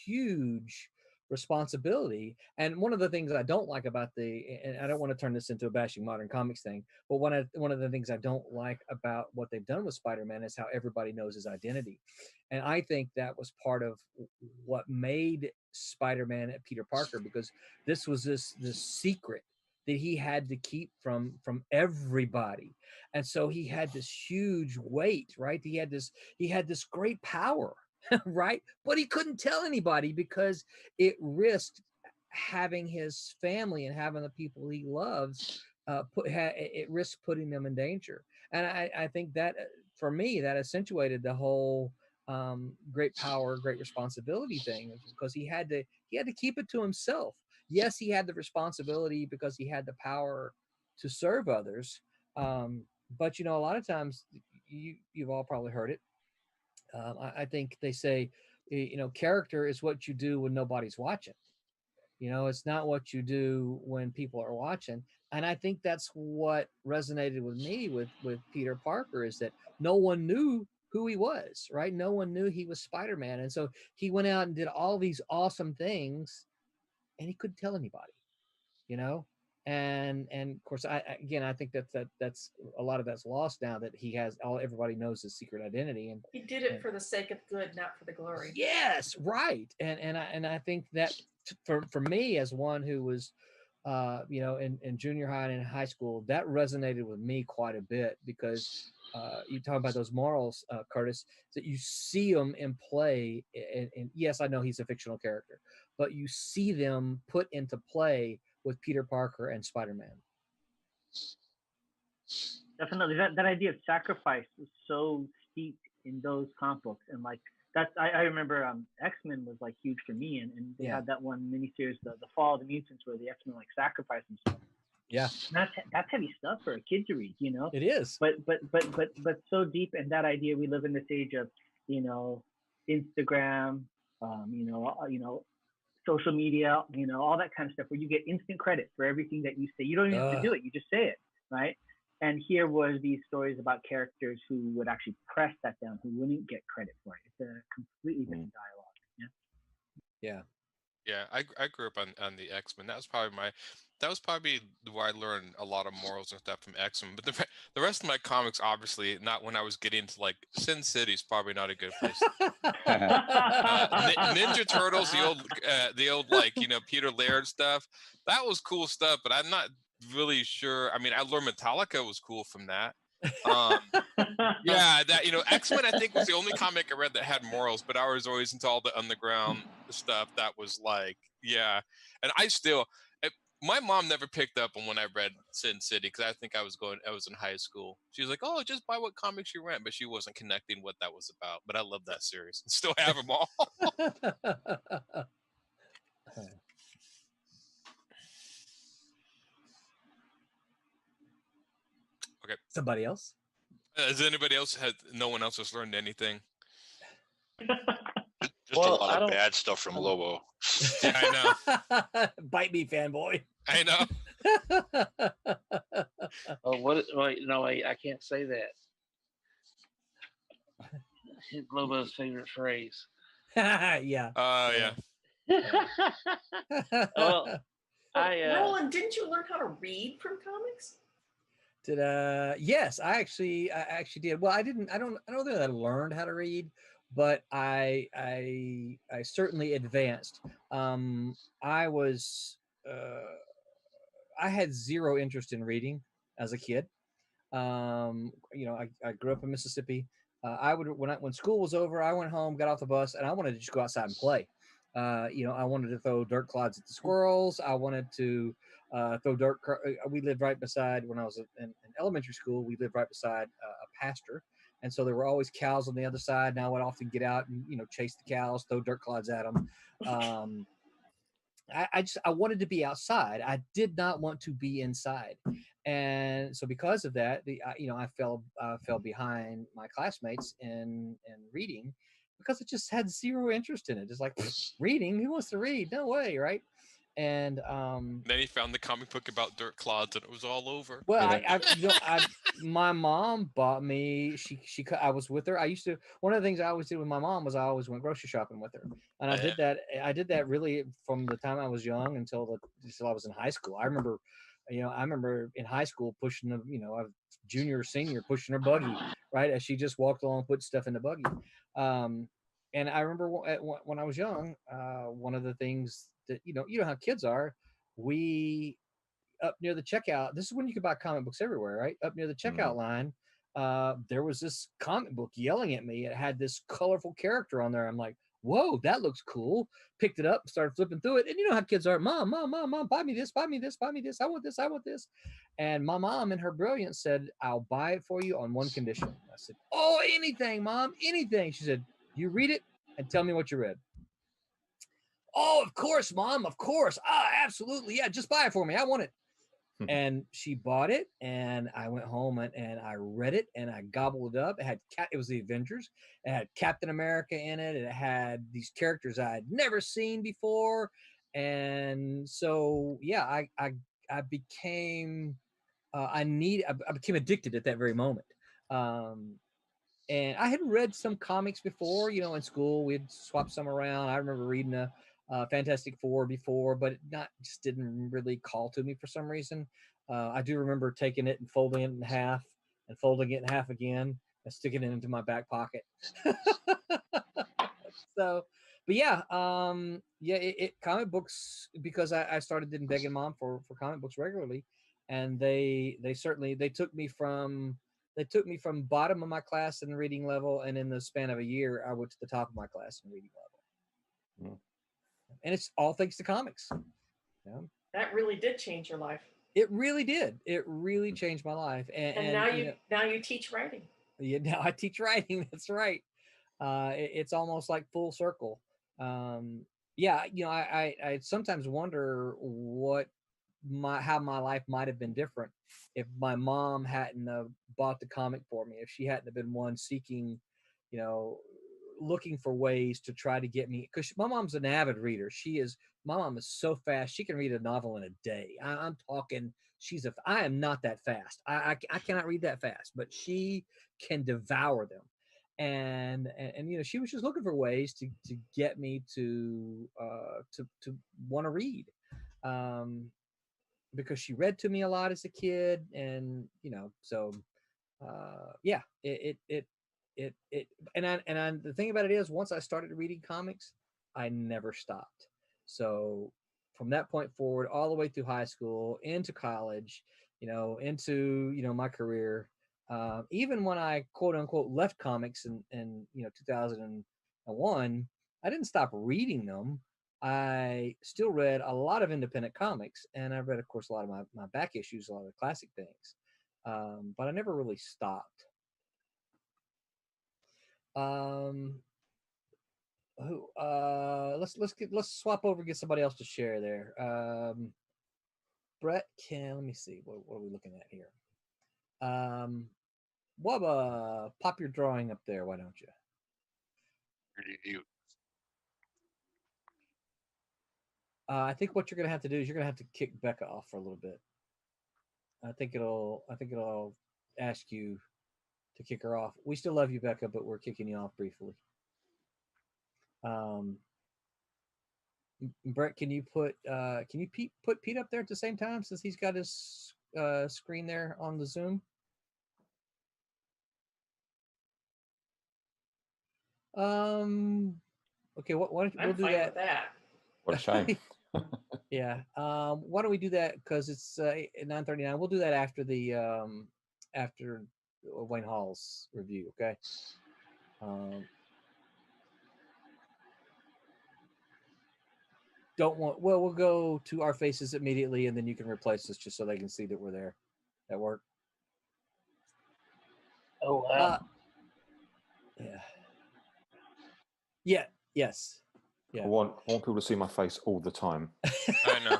huge responsibility. And one of the things I don't like about and I don't want to turn this into a bashing modern comics thing, but one of the things I don't like about what they've done with Spider-Man is how everybody knows his identity. And I think that was part of what made Spider-Man Peter Parker, because this was this secret that he had to keep from everybody. And so he had this huge weight, right? He had this great power, right? But he couldn't tell anybody because it risked having his family and having the people he loves it risked putting them in danger. And I think that for me that accentuated the whole great power, great responsibility thing, because he had to keep it to himself. Yes, he had the responsibility because he had the power to serve others. But a lot of times you've all probably heard it. I think they say, character is what you do when nobody's watching. It's not what you do when people are watching. And I think that's what resonated with me with Peter Parker, is that no one knew who he was, right? No one knew he was Spider-Man. And so he went out and did all these awesome things and he couldn't tell anybody, you know? And of course, I think that's a lot of that's lost now that he has everybody knows his secret identity. And He did it for the sake of good, not for the glory. yes, right. And I think that for me, as one who was in junior high and in high school, that resonated with me quite a bit, because you talk about those morals, Curtis, that you see them in play. And yes, I know he's a fictional character, but you see them put into play with Peter Parker and Spider-Man. Definitely, that idea of sacrifice was so steeped in those comic books, and like that's I remember X-Men was like huge for me, and they had that one miniseries, the Fall of the Mutants, where the X-Men like sacrifice themselves. Yeah, that's heavy stuff for a kid to read, It is. But so deep, and that idea, we live in this age of Instagram, social media, all that kind of stuff, where you get instant credit for everything that you say. You don't even have to do it; you just say it, right? And here was these stories about characters who would actually press that down, who wouldn't get credit for it. It's a completely different dialogue. Yeah. Yeah, I grew up on the X-Men. That was probably where I learned a lot of morals and stuff from X-Men. But the rest of my comics, obviously, not when I was getting into like Sin City's probably not a good place. Ninja Turtles, the old like Peter Laird stuff. That was cool stuff, but I'm not really sure. I mean, I learned Metallica was cool from that. Yeah, that X-Men I think was the only comic I read that had morals, but I was always into all the underground stuff that was like, yeah. And my mom never picked up on when I read Sin City, because I think I was in high school. She was like, "Oh, just buy what comics you rent," but she wasn't connecting what that was about. But I love that series. Still have them all. Okay. Somebody else? Has anybody else no one else has learned anything? Just a lot of bad stuff from Lobo. Yeah, I know. Bite me, fanboy. I know. Oh, what? Wait, no, I can't say that. Lobo's favorite phrase. Yeah. Oh, yeah. Well, Roland, didn't you learn how to read from comics? Yes, I actually did. Well, I don't know that I learned how to read, but I certainly advanced. I had zero interest in reading as a kid. I grew up in Mississippi. I would when school was over, I went home, got off the bus, and I wanted to just go outside and play. I wanted to throw dirt clods at the squirrels. I wanted to throw dirt. We lived right beside, when I was in elementary school, we lived right beside a pasture. And so there were always cows on the other side. And I would often get out and, chase the cows, throw dirt clods at them. I wanted to be outside. I did not want to be inside. And so because of that, I fell behind my classmates in reading, because I just had zero interest in it. It's like, reading, who wants to read? No way, right? And Then he found the comic book about dirt clods, and it was all over. well, my mom bought me. I was with her. One of the things I always did with my mom was I always went grocery shopping with her, and I did that. I did that really from the time I was young until I was in high school. I remember in high school pushing a junior or senior pushing her buggy, right, as she just walked along, put stuff in the buggy. And I remember when I was young, one of the things that you know how kids are, we up near the checkout. This is when you could buy comic books everywhere, right? Up near the checkout line, there was this comic book yelling at me. It had this colorful character on there. I'm like, whoa, that looks cool. Picked it up, started flipping through it. And you know how kids are, mom, buy me this, buy me this, buy me this. I want this, I want this. And my mom, in her brilliance, said, I'll buy it for you on one condition. I said, oh, anything, Mom, anything. She said, you read it and tell me what you read. Oh, of course, Mom, of course. Absolutely. Yeah, just buy it for me. I want it. And she bought it, and I went home and I read it, and I gobbled it up. It was the Avengers. It had Captain America in it. It had these characters I had never seen before, and so yeah, I became I became addicted at that very moment. And I had read some comics before, in school. We'd swap some around. I remember reading a Fantastic Four before, but it just didn't really call to me for some reason. I do remember taking it and folding it in half and folding it in half again and sticking it into my back pocket. So, but yeah, comic books, because I started begging Mom for comic books regularly, and they took me from bottom of my class in reading level, and in the span of a year, I went to the top of my class in reading level. And it's all thanks to comics. Yeah. That really did change your life. It really did. It really changed my life. And now you teach writing. Yeah, now I teach writing. That's right. It's almost like full circle. Yeah, I sometimes wonder how my life might have been different if my mom hadn't bought the comic for me, if she hadn't have been one seeking, looking for ways to try to get me, because my mom's an avid reader. My mom is so fast, she can read a novel in a day. I'm talking, I am not that fast. I cannot read that fast, but she can devour them. And she was just looking for ways to get me to want to read, because she read to me a lot as a kid, and so yeah, the thing about it is, once I started reading comics, I never stopped. So from that point forward, all the way through high school, into college, into my career, even when I quote unquote left comics in 2001, I didn't stop reading them. I still read a lot of independent comics, and I read, of course, a lot of my back issues, a lot of the classic things, but I never really stopped. Let's swap over and get somebody else to share there. Brett, let me see, what are we looking at here? Wubba, pop your drawing up there, why don't you? I think what you're gonna have to do is you're gonna have to kick Becca off for a little bit. I think it'll ask you to kick her off. We still love you, Becca, but we're kicking you off briefly. Brett, can you put Pete up there at the same time, since he's got his screen there on the Zoom? Okay, why don't we'll do fine that? With that. What a shame. Yeah. Why don't we do that? Because it's 9:39. We'll do that after the after Wayne Hall's review. Okay. don't want. Well, we'll go to our faces immediately, and then you can replace us just so they can see that we're there. That work? Oh wow. Yeah. Yeah. Yes. I Yeah. want people to see my face all the time. I know.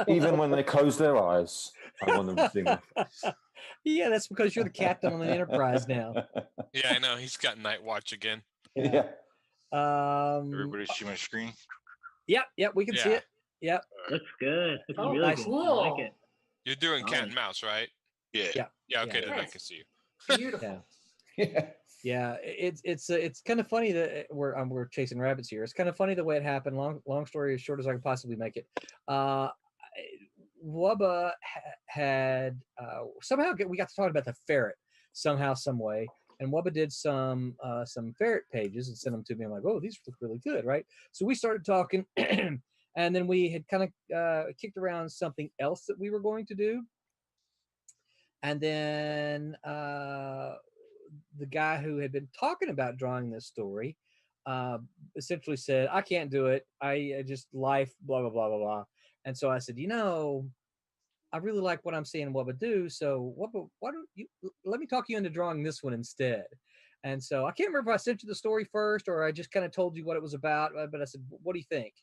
Even when they close their eyes, I want them to see my face. Yeah, that's because you're the captain on the Enterprise now. Yeah, I know. He's got night watch again. Yeah. Everybody see my screen? Yep, we can see Yeah. it. Yep. Looks good. Looks Oh, really nice. good. I like it. You're doing cat and mouse, right? Yeah. Yeah. Yeah. Okay, then I Yes. can see you. Beautiful. Yeah, it's kind of funny that we're chasing rabbits here. It's kind of funny the way it happened. Long story as short as I can possibly make it. Wubba had somehow we got to talk about the ferret somehow, some way, and Wubba did some ferret pages and sent them to me. I'm like, oh, these look really good, right? So we started talking, and then we had kind of kicked around something else that we were going to do, and then the guy who had been talking about drawing this story essentially said, I can't do it. I just life, blah, blah, blah, blah, blah. And so I said, I really like what I'm seeing Wubba do. So Wubba, why don't you let me talk you into drawing this one instead? And so I can't remember if I sent you the story first or I just kind of told you what it was about. But I said, what do you think?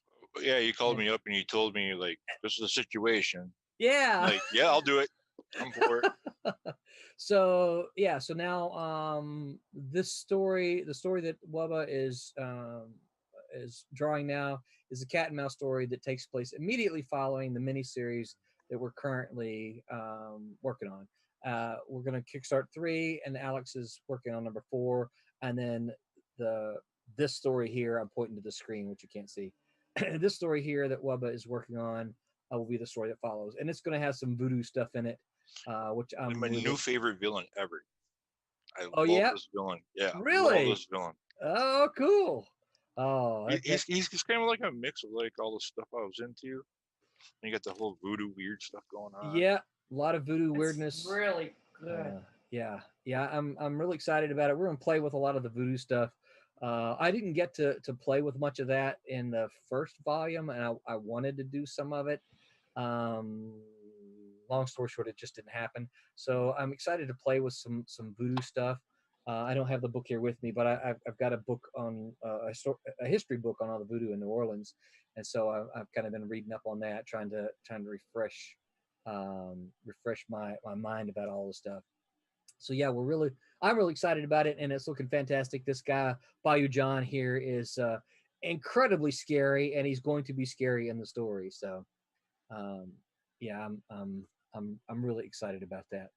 Yeah, you called me up and you told me like this is a situation. Yeah. Like, yeah, I'll do it. I'm for it. So now this story, the story that Wubba is drawing now, is a cat and mouse story that takes place immediately following the miniseries that we're currently working on. We're going to kickstart 3, and Alex is working on number 4, and then this story here, I'm pointing to the screen, which you can't see. This story here that Wubba is working on will be the story that follows, and it's going to have some voodoo stuff in it, which I'm my new favorite villain ever. I love this villain. Yeah, really? I love this villain. Oh, cool. Oh, He's kind of like a mix of like all the stuff I was into. And you got the whole voodoo weird stuff going on. Yeah, a lot of voodoo weirdness. Really good. Yeah. I'm really excited about it. We're gonna play with a lot of the voodoo stuff. I didn't get to play with much of that in the first volume, and I wanted to do some of it. Long story short, it just didn't happen. So I'm excited to play with some voodoo stuff. I don't have the book here with me, but I've got a book on a history book on all the voodoo in New Orleans, and so I've kind of been reading up on that, trying to refresh my mind about all the stuff. So yeah, I'm really excited about it, and it's looking fantastic. This guy Bayou John here is incredibly scary, and he's going to be scary in the story. So yeah, I'm really excited about that.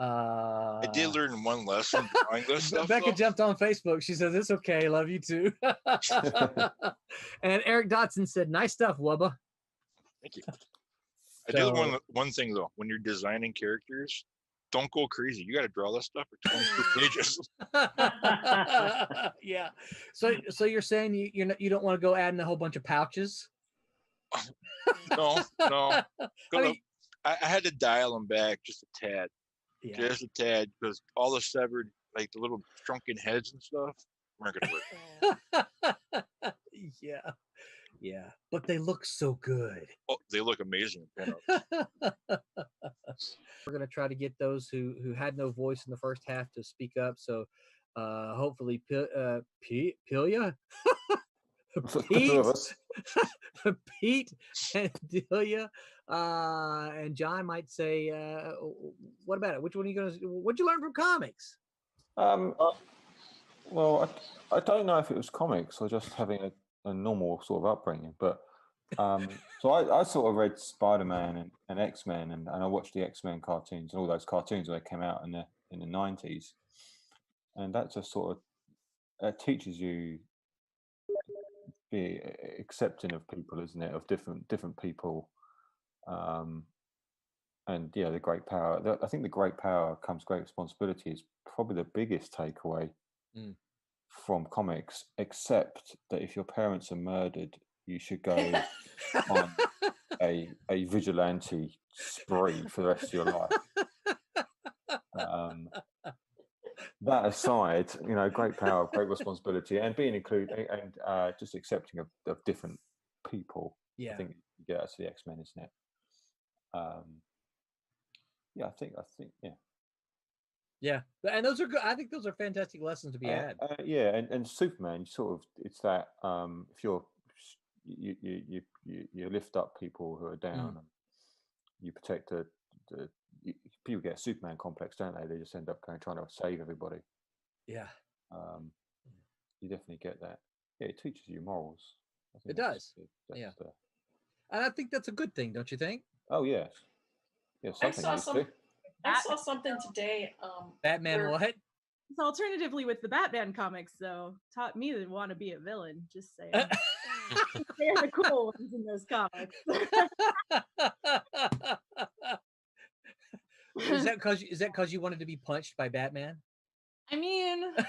I did learn one lesson drawing this stuff. Becca jumped on Facebook. She says, it's okay. Love you too. And Eric Dotson said, nice stuff, Wubba. Thank you. I did learn one thing though. When you're designing characters, don't go crazy. You got to draw this stuff for 22 pages. Yeah. So you're saying you don't want to go adding a whole bunch of pouches? No. I had to dial them back just a tad. Yeah. Just a tad, because all the severed, like the little shrunken heads and stuff, weren't gonna work. Yeah. But they look so good. Oh, they look amazing. We're gonna try to get those who had no voice in the first half to speak up. So hopefully Pilia. Pete and Delia and John might say, what about it? Which one are you going to, what'd you learn from comics? Well, I don't know if it was comics or just having a normal sort of upbringing, but so I sort of read Spider-Man and X-Men, and I watched the X-Men cartoons and all those cartoons when they came out in the 90s, and that just sort of teaches you be accepting of people, isn't it? Of different people, and yeah, the great power. I think the great power comes great responsibility is probably the biggest takeaway from comics. Except that if your parents are murdered, you should go on a vigilante spree for the rest of your life. That aside, great power, great responsibility, and being included and just accepting of different people. Yeah. I think you get that's the X-Men, isn't it? Yeah, I think yeah. Yeah, and those are good. I think those are fantastic lessons to be had. Yeah, and Superman sort of it's that if you lift up people who are down, and you protect people get a Superman complex, don't they? They just end up trying to save everybody. Yeah. You definitely get that. Yeah, it teaches you morals. I think It does. Yeah. And I think that's a good thing, don't you think? Oh yes. Yeah, I something saw used some. to. I saw something today. Batman where- what? So alternatively, with the Batman comics, though, taught me to want to be a villain. Just saying, they're the cool ones in those comics. Is that because you wanted to be punched by Batman? I mean, that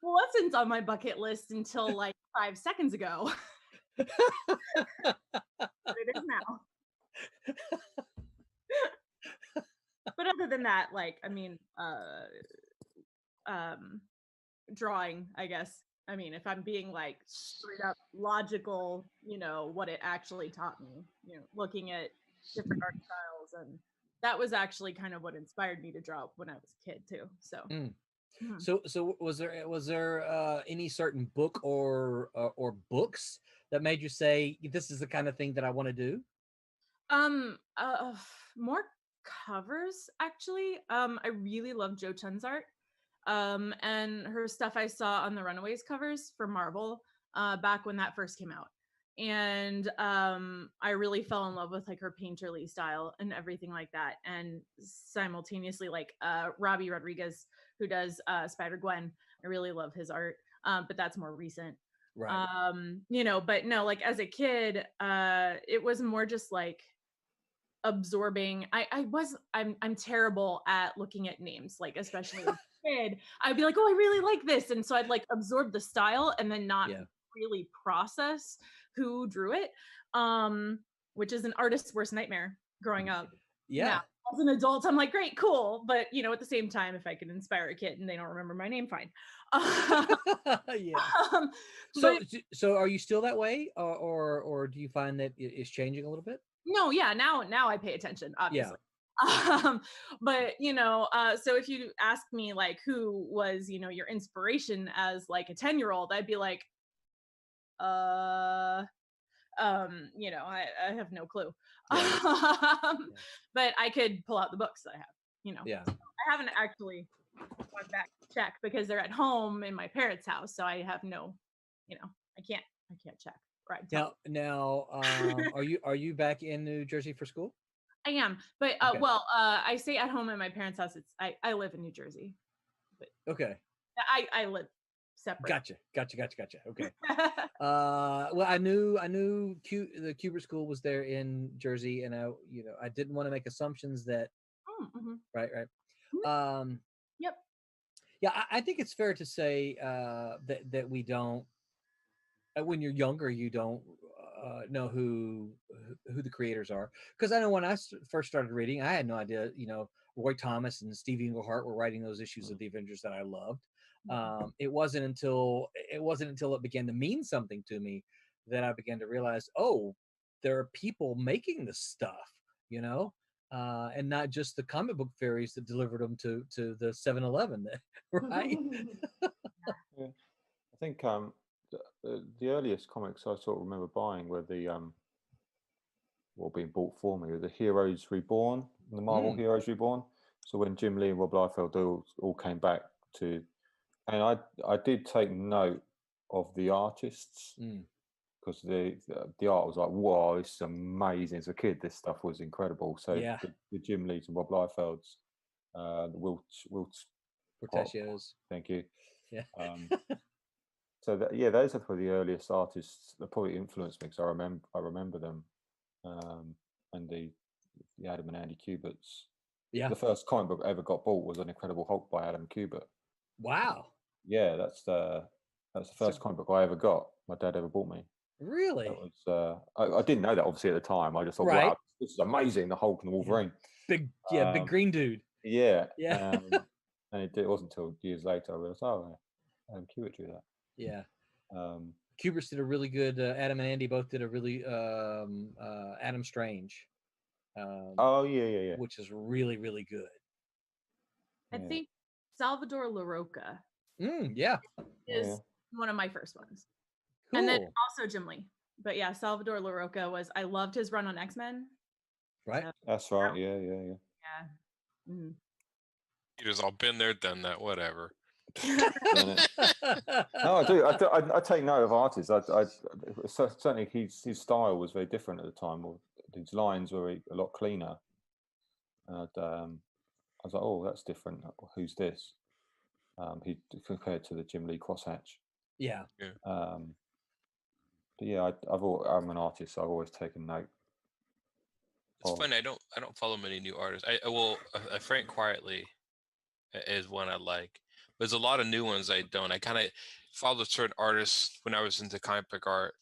wasn't on my bucket list until like 5 seconds ago. But it is now. But other than that, like, I mean, drawing, I guess. I mean, if I'm being like straight up logical, what it actually taught me, looking at different art styles, and that was actually kind of what inspired me to draw when I was a kid too. So So was there any certain book or books that made you say this is the kind of thing that I want to do? More covers actually. I really love Jo Chun's art. And her stuff I saw on the Runaways covers for Marvel back when that first came out. And I really fell in love with like her painterly style and everything like that. And simultaneously, like Robbie Rodriguez, who does Spider-Gwen, I really love his art. But that's more recent. Right. But no, like as a kid, it was more just like absorbing. I'm terrible at looking at names, like especially as a kid. I'd be like, oh, I really like this, and so I'd like absorb the style and then not really process who drew it, which is an artist's worst nightmare growing up. Now, as an adult, I'm like, great, cool, but at the same time, if I could inspire a kid and they don't remember my name, fine. So are you still that way, or do you find that it's changing a little bit? No, yeah, now I pay attention, obviously. But so if you ask me like who was your inspiration as like a 10-year-old, I'd be like I have no clue. But I could pull out the books that I have. So I haven't actually gone back to check because they're at home in my parents' house, so I have no, I can't check. Right. Now, are you back in New Jersey for school? I am, but I stay at home in my parents' house. I live in New Jersey. But okay. I live separate. Gotcha. Okay. Well, I knew the Kubert School was there in Jersey, and I didn't want to make assumptions that. Right. Yep. Yeah, I think it's fair to say that we don't. When you're younger, you don't know who the creators are, because I know when I first started reading, I had no idea. Roy Thomas and Steve Englehart were writing those issues of the Avengers that I loved. It wasn't until it began to mean something to me that I began to realize, oh, there are people making this stuff, and not just the comic book fairies that delivered them to the 7-Eleven, right? Yeah. I think the earliest comics I sort of remember buying were being bought for me were the Heroes Reborn, the Marvel Heroes Reborn. So when Jim Lee and Rob Liefeld all came back to, and I did take note of the artists because the art was like, wow, this is amazing. As a kid, this stuff was incredible. So the Jim Lees and Rob Liefelds, the Wilt Portaccios. Thank you. Yeah. So those are probably the earliest artists that probably influenced me, because I remember them, and the Adam and Andy Kuberts. Yeah. The first comic book I ever got bought was An Incredible Hulk by Adam Kubert. Wow. Yeah, that's the first comic book I ever got. My dad ever bought me. Really? That was I didn't know that obviously at the time. I just thought, wow, this is amazing. The Hulk and the Wolverine. Big green dude. Yeah. Yeah. And it wasn't until years later I realized, Adam Kubert drew that. Yeah. Kubrick did a really good. Adam and Andy both did a really Adam Strange. Oh yeah. Which is really really good. I think Salvador LaRocca Yeah. is one of my first ones. And then Cool. also Jim Lee. But yeah, Salvador LaRocca I loved his run on X-Men. Right. That's right. Yeah. Yeah. Mhm. You just all been there, done that, whatever. No, I do. I take note of artists. Certainly his style was very different at the time. Or his lines were a lot cleaner. And I was like, oh, that's different. Who's this? He compared to the Jim Lee crosshatch. Yeah. But yeah, I'm an artist, so I've always taken note. It's funny. I don't follow many new artists. Frank Quietly is one I like. There's a lot of new ones I don't. I kind of followed certain artists when I was into comic book art,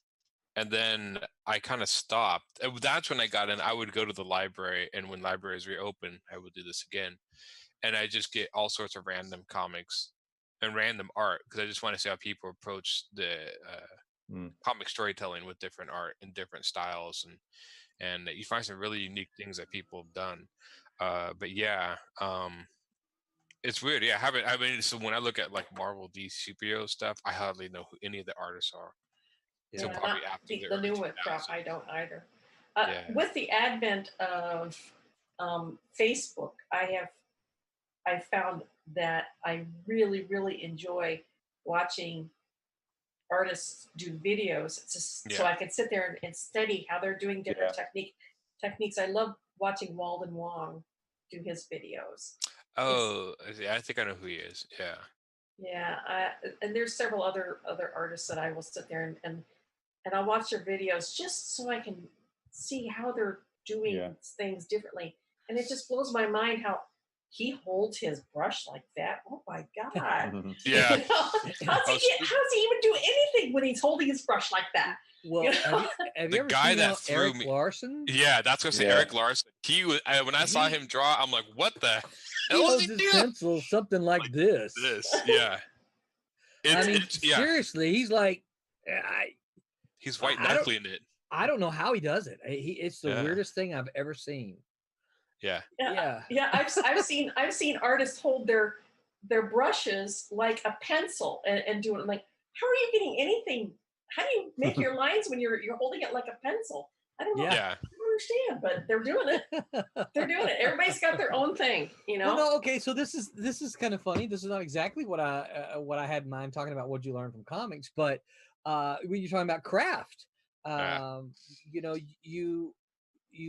and then I kind of stopped. That's when I got in. I would go to the library, and when libraries reopen, I would do this again, and I just get all sorts of random comics and random art because I just want to see how people approach the comic storytelling with different art and different styles, and you find some really unique things that people have done. But yeah. It's weird, yeah. I mean, so when I look at like Marvel, DC superhero stuff, I hardly know who any of the artists are. So probably after the early new crop, 2000s. I don't either. Yeah. With the advent of Facebook, I found that I really, really enjoy watching artists do videos, so I can sit there and study how they're doing different techniques. I love watching Walden Wong do his videos. Oh, yeah, I think I know who he is. Yeah. Yeah, and there's several other artists that I will sit there and I'll watch their videos just so I can see how they're doing things differently. And it just blows my mind how he holds his brush like that. Oh my God. Yeah. You know, how's he even do anything when he's holding his brush like that? Well, You know? have The you ever guy seen that threw Eric me- Larson? Yeah, that's what I say. Eric Larson. He was when I saw him draw, I'm like, what the He hell is holds he his doing? pencil something like this. Yeah. I mean, yeah. seriously, he's like, He's white knuckling it. I don't know how he does it. It's the Yeah. weirdest thing I've ever seen. Yeah. Yeah. I've seen artists hold their brushes like a pencil and do it. Like, how are you getting anything? How do you make your lines when you're holding it like a pencil? I don't know. Yeah. I don't understand, but they're doing it. They're doing it. Everybody's got their own thing, you know. Well, no, okay. So this is kind of funny. This is not exactly what I had in mind talking about what you learn from comics, but when you're talking about craft, you know, you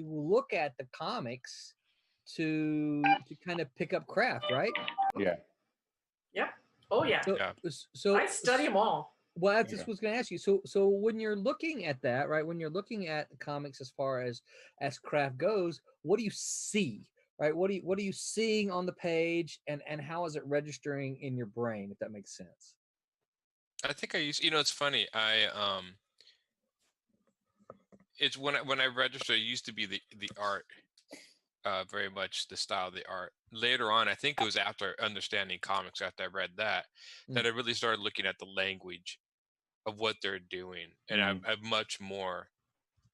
look at the comics to kind of pick up craft, right? Yeah. Yeah. Oh yeah. So I study them all. Well, I just was going to ask you. So when you're looking at that, right? When you're looking at the comics as far as craft goes, what do you see? Right? What are you seeing on the page, and how is it registering in your brain? If that makes sense. I think I used. It's funny. It's when I registered, it used to be the art, very much the style of the art. Later on, I think it was after understanding comics, after I read that I really started looking at the language of what they're doing, and I've much more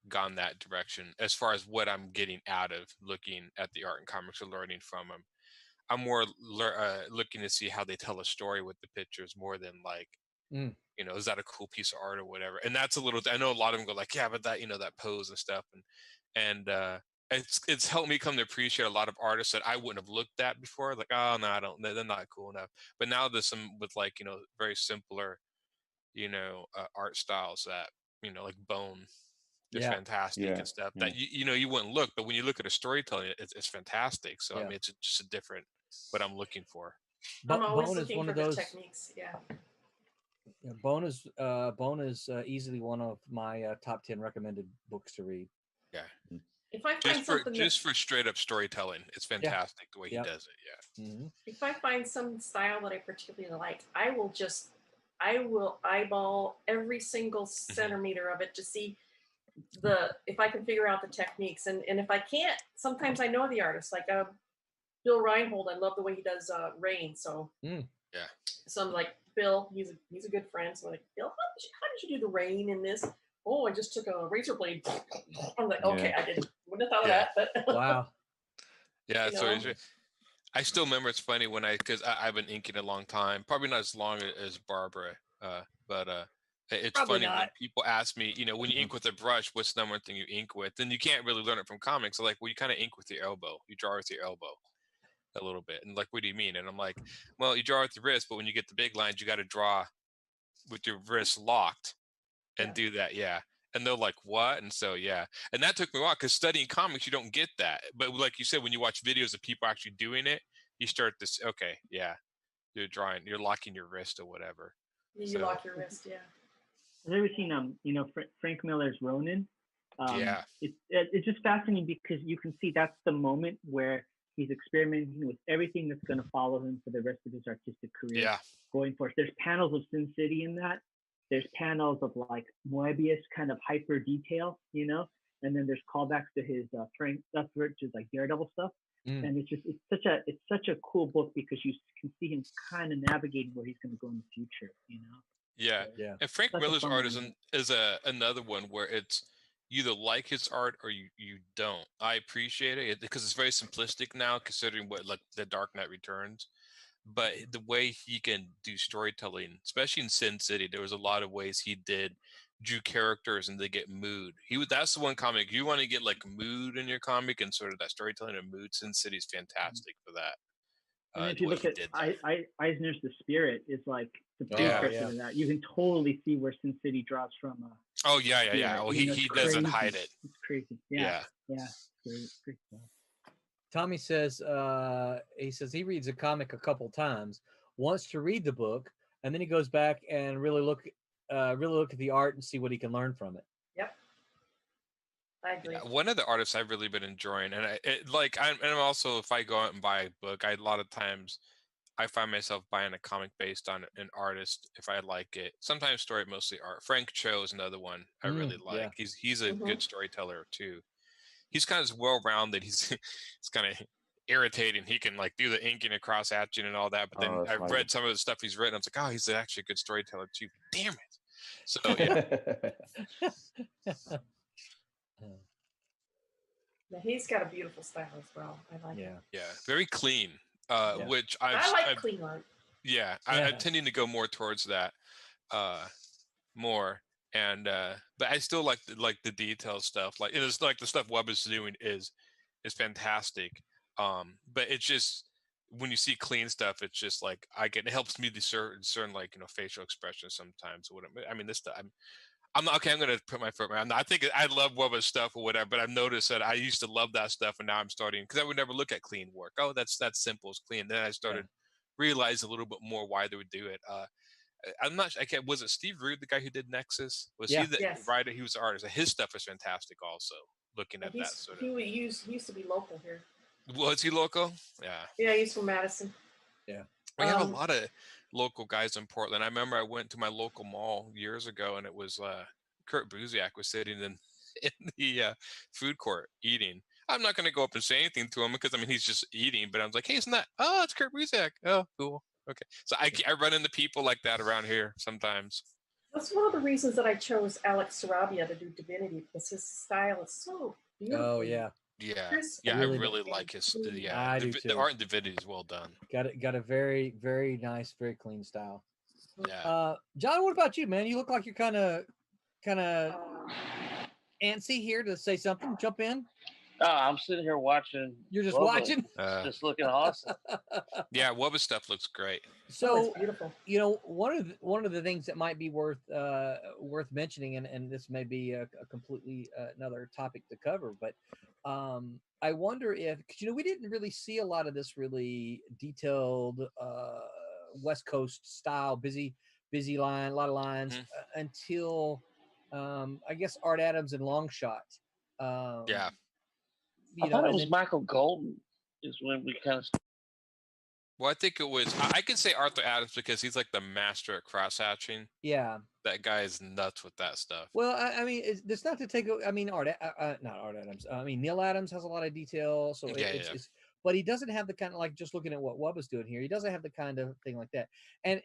gone that direction as far as what I'm getting out of looking at the art and comics or learning from them. I'm more looking to see how they tell a story with the pictures more than like, is that a cool piece of art or whatever. And that's a little, I know a lot of them go like, yeah, but that, that pose and stuff. And it's helped me come to appreciate a lot of artists that I wouldn't have looked at before. Like, oh no, I don't, they're not cool enough. But now there's some with like, very simpler, art styles that, like Bone is fantastic and stuff that you wouldn't look, but when you look at a storytelling, it's fantastic. So I mean, it's just a different what I'm looking for. I'm always Bone is looking one for of the those techniques. Yeah. Bone is easily one of my top 10 recommended books to read. Yeah. If I find something just for straight up storytelling, it's fantastic the way he does it. Yeah. If I find some style that I particularly like, I will eyeball every single centimeter of it to see if I can figure out the techniques. And if I can't, sometimes I know the artist, like Bill Reinhold. I love the way he does Rain. So yeah. So I'm like, Bill. He's a good friend. So I'm like, Bill, how did you do the rain in this? Oh, I just took a razor blade. I'm like, okay, I wouldn't have thought of that, but wow. Yeah, You so know? I still remember it's funny when because I've been inking a long time, probably not as long as Barbara, but it's Probably funny when not. people ask me, when you ink with a brush, what's the number one thing you ink with? And you can't really learn it from comics. They're like, well, you kind of ink with your elbow. You draw with your elbow a little bit. And like, what do you mean? And I'm like, well, you draw with your wrist, but when you get the big lines, you got to draw with your wrist locked and do that. Yeah. And they're like, what? And so, yeah. And that took me a while because studying comics, you don't get that. But like you said, when you watch videos of people actually doing it, you start this, okay, yeah, you're drawing, you're locking your wrist or whatever. You lock your wrist, yeah. Have you ever seen Frank Miller's Ronin? Yeah. It's just fascinating because you can see that's the moment where he's experimenting with everything that's going to follow him for the rest of his artistic career. Yeah. Going forth. There's panels of Sin City in that. There's panels of like Moebius kind of hyper detail, and then there's callbacks to his Frank stuff, which is like Daredevil stuff. And it's such a cool book because you can see him kind of navigating where he's going to go in the future, Yeah. Yeah. And Frank Such a Miller's fun art one. is another one where it's you either like his art or you don't. I appreciate it because it's very simplistic now, considering what like the Dark Knight Returns. But the way he can do storytelling, especially in Sin City, there was a lot of ways he drew characters and they get mood. That's the one comic you want to get like mood in your comic and sort of that storytelling and mood. Sin City's fantastic for that. And if The you way look he at did that. Eisner's The Spirit is like the Yeah. precursor to that. You can totally see where Sin City draws from. Oh yeah. Spirit. Oh, It's he doesn't crazy. hide it. It's crazy. Yeah. Great stuff. Tommy says he reads a comic a couple times, wants to read the book, and then he goes back and really look at the art and see what he can learn from it. Yep. I agree. Yeah, one of the artists I've really been enjoying, and I'm also, if I go out and buy a book, a lot of times I find myself buying a comic based on an artist if I like it. Sometimes story, mostly art. Frank Cho is another one I really like. Yeah. He's a good storyteller too. He's kind of well-rounded. He's kind of irritating. He can like do the inking and cross hatching and all that. But then I've read some of the stuff he's written. I was like, oh, he's actually a good storyteller too. Damn it. So yeah. Yeah, he's got a beautiful style as well. I like it. Yeah, very clean. Which I like clean art. Yeah, I'm tending to go more towards that more. And but I still like the detail stuff. Like it's like the stuff Webb is doing is fantastic. But it's just when you see clean stuff, it's just like it helps me discern like facial expressions sometimes. I mean, this stuff. I'm not okay. I'm gonna put my foot around. I think I love Webber's stuff or whatever, but I've noticed that I used to love that stuff, and now I'm starting because I would never look at clean work. Oh, that's simple, it's clean. Then I started realize a little bit more why they would do it. I'm not. I can't. Was it Steve Rude, the guy who did Nexus? Was he the writer? He was the artist. His stuff is fantastic. Also, looking at that sort of. He used to be local here. Was he local? Yeah. Yeah, he's from Madison. Yeah. We have a lot of local guys in Portland. I remember I went to my local mall years ago, and it was Kurt Busiak was sitting in the food court eating. I'm not going to go up and say anything to him because I mean he's just eating. But I was like, hey, isn't that? Oh, it's Kurt Busiak. Oh, cool. Okay. So I run into people like that around here sometimes. That's one of the reasons that I chose Alex Sarabia to do Divinity because his style is so beautiful. Oh yeah. Yeah, Crisp yeah, and I really like his. Yeah, I do the too. art and Divinity is well done. Got a very, very nice, very clean style. Yeah. John, what about you, man? You look like you're kind of antsy here to say something. Jump in. Oh, I'm sitting here watching. You're just Bubba. watching? Just looking awesome. Yeah, Wubba stuff looks great. So beautiful. You know, one of the things that might be worth mentioning, and this may be a completely another topic to cover, but I wonder if, because we didn't really see a lot of this really detailed West Coast style busy line, a lot of lines until I guess Art Adams and Longshot. Yeah. I thought it was Michael Golden is when we kind of. Well, I think it was. I can say Arthur Adams because he's like the master at cross hatching. Yeah. That guy is nuts with that stuff. Well, I mean, it's not to take. I mean, not Art Adams. I mean, Neil Adams has a lot of detail. So but he doesn't have the kind of, like, just looking at what Wubba's doing here, he doesn't have the kind of thing like that. And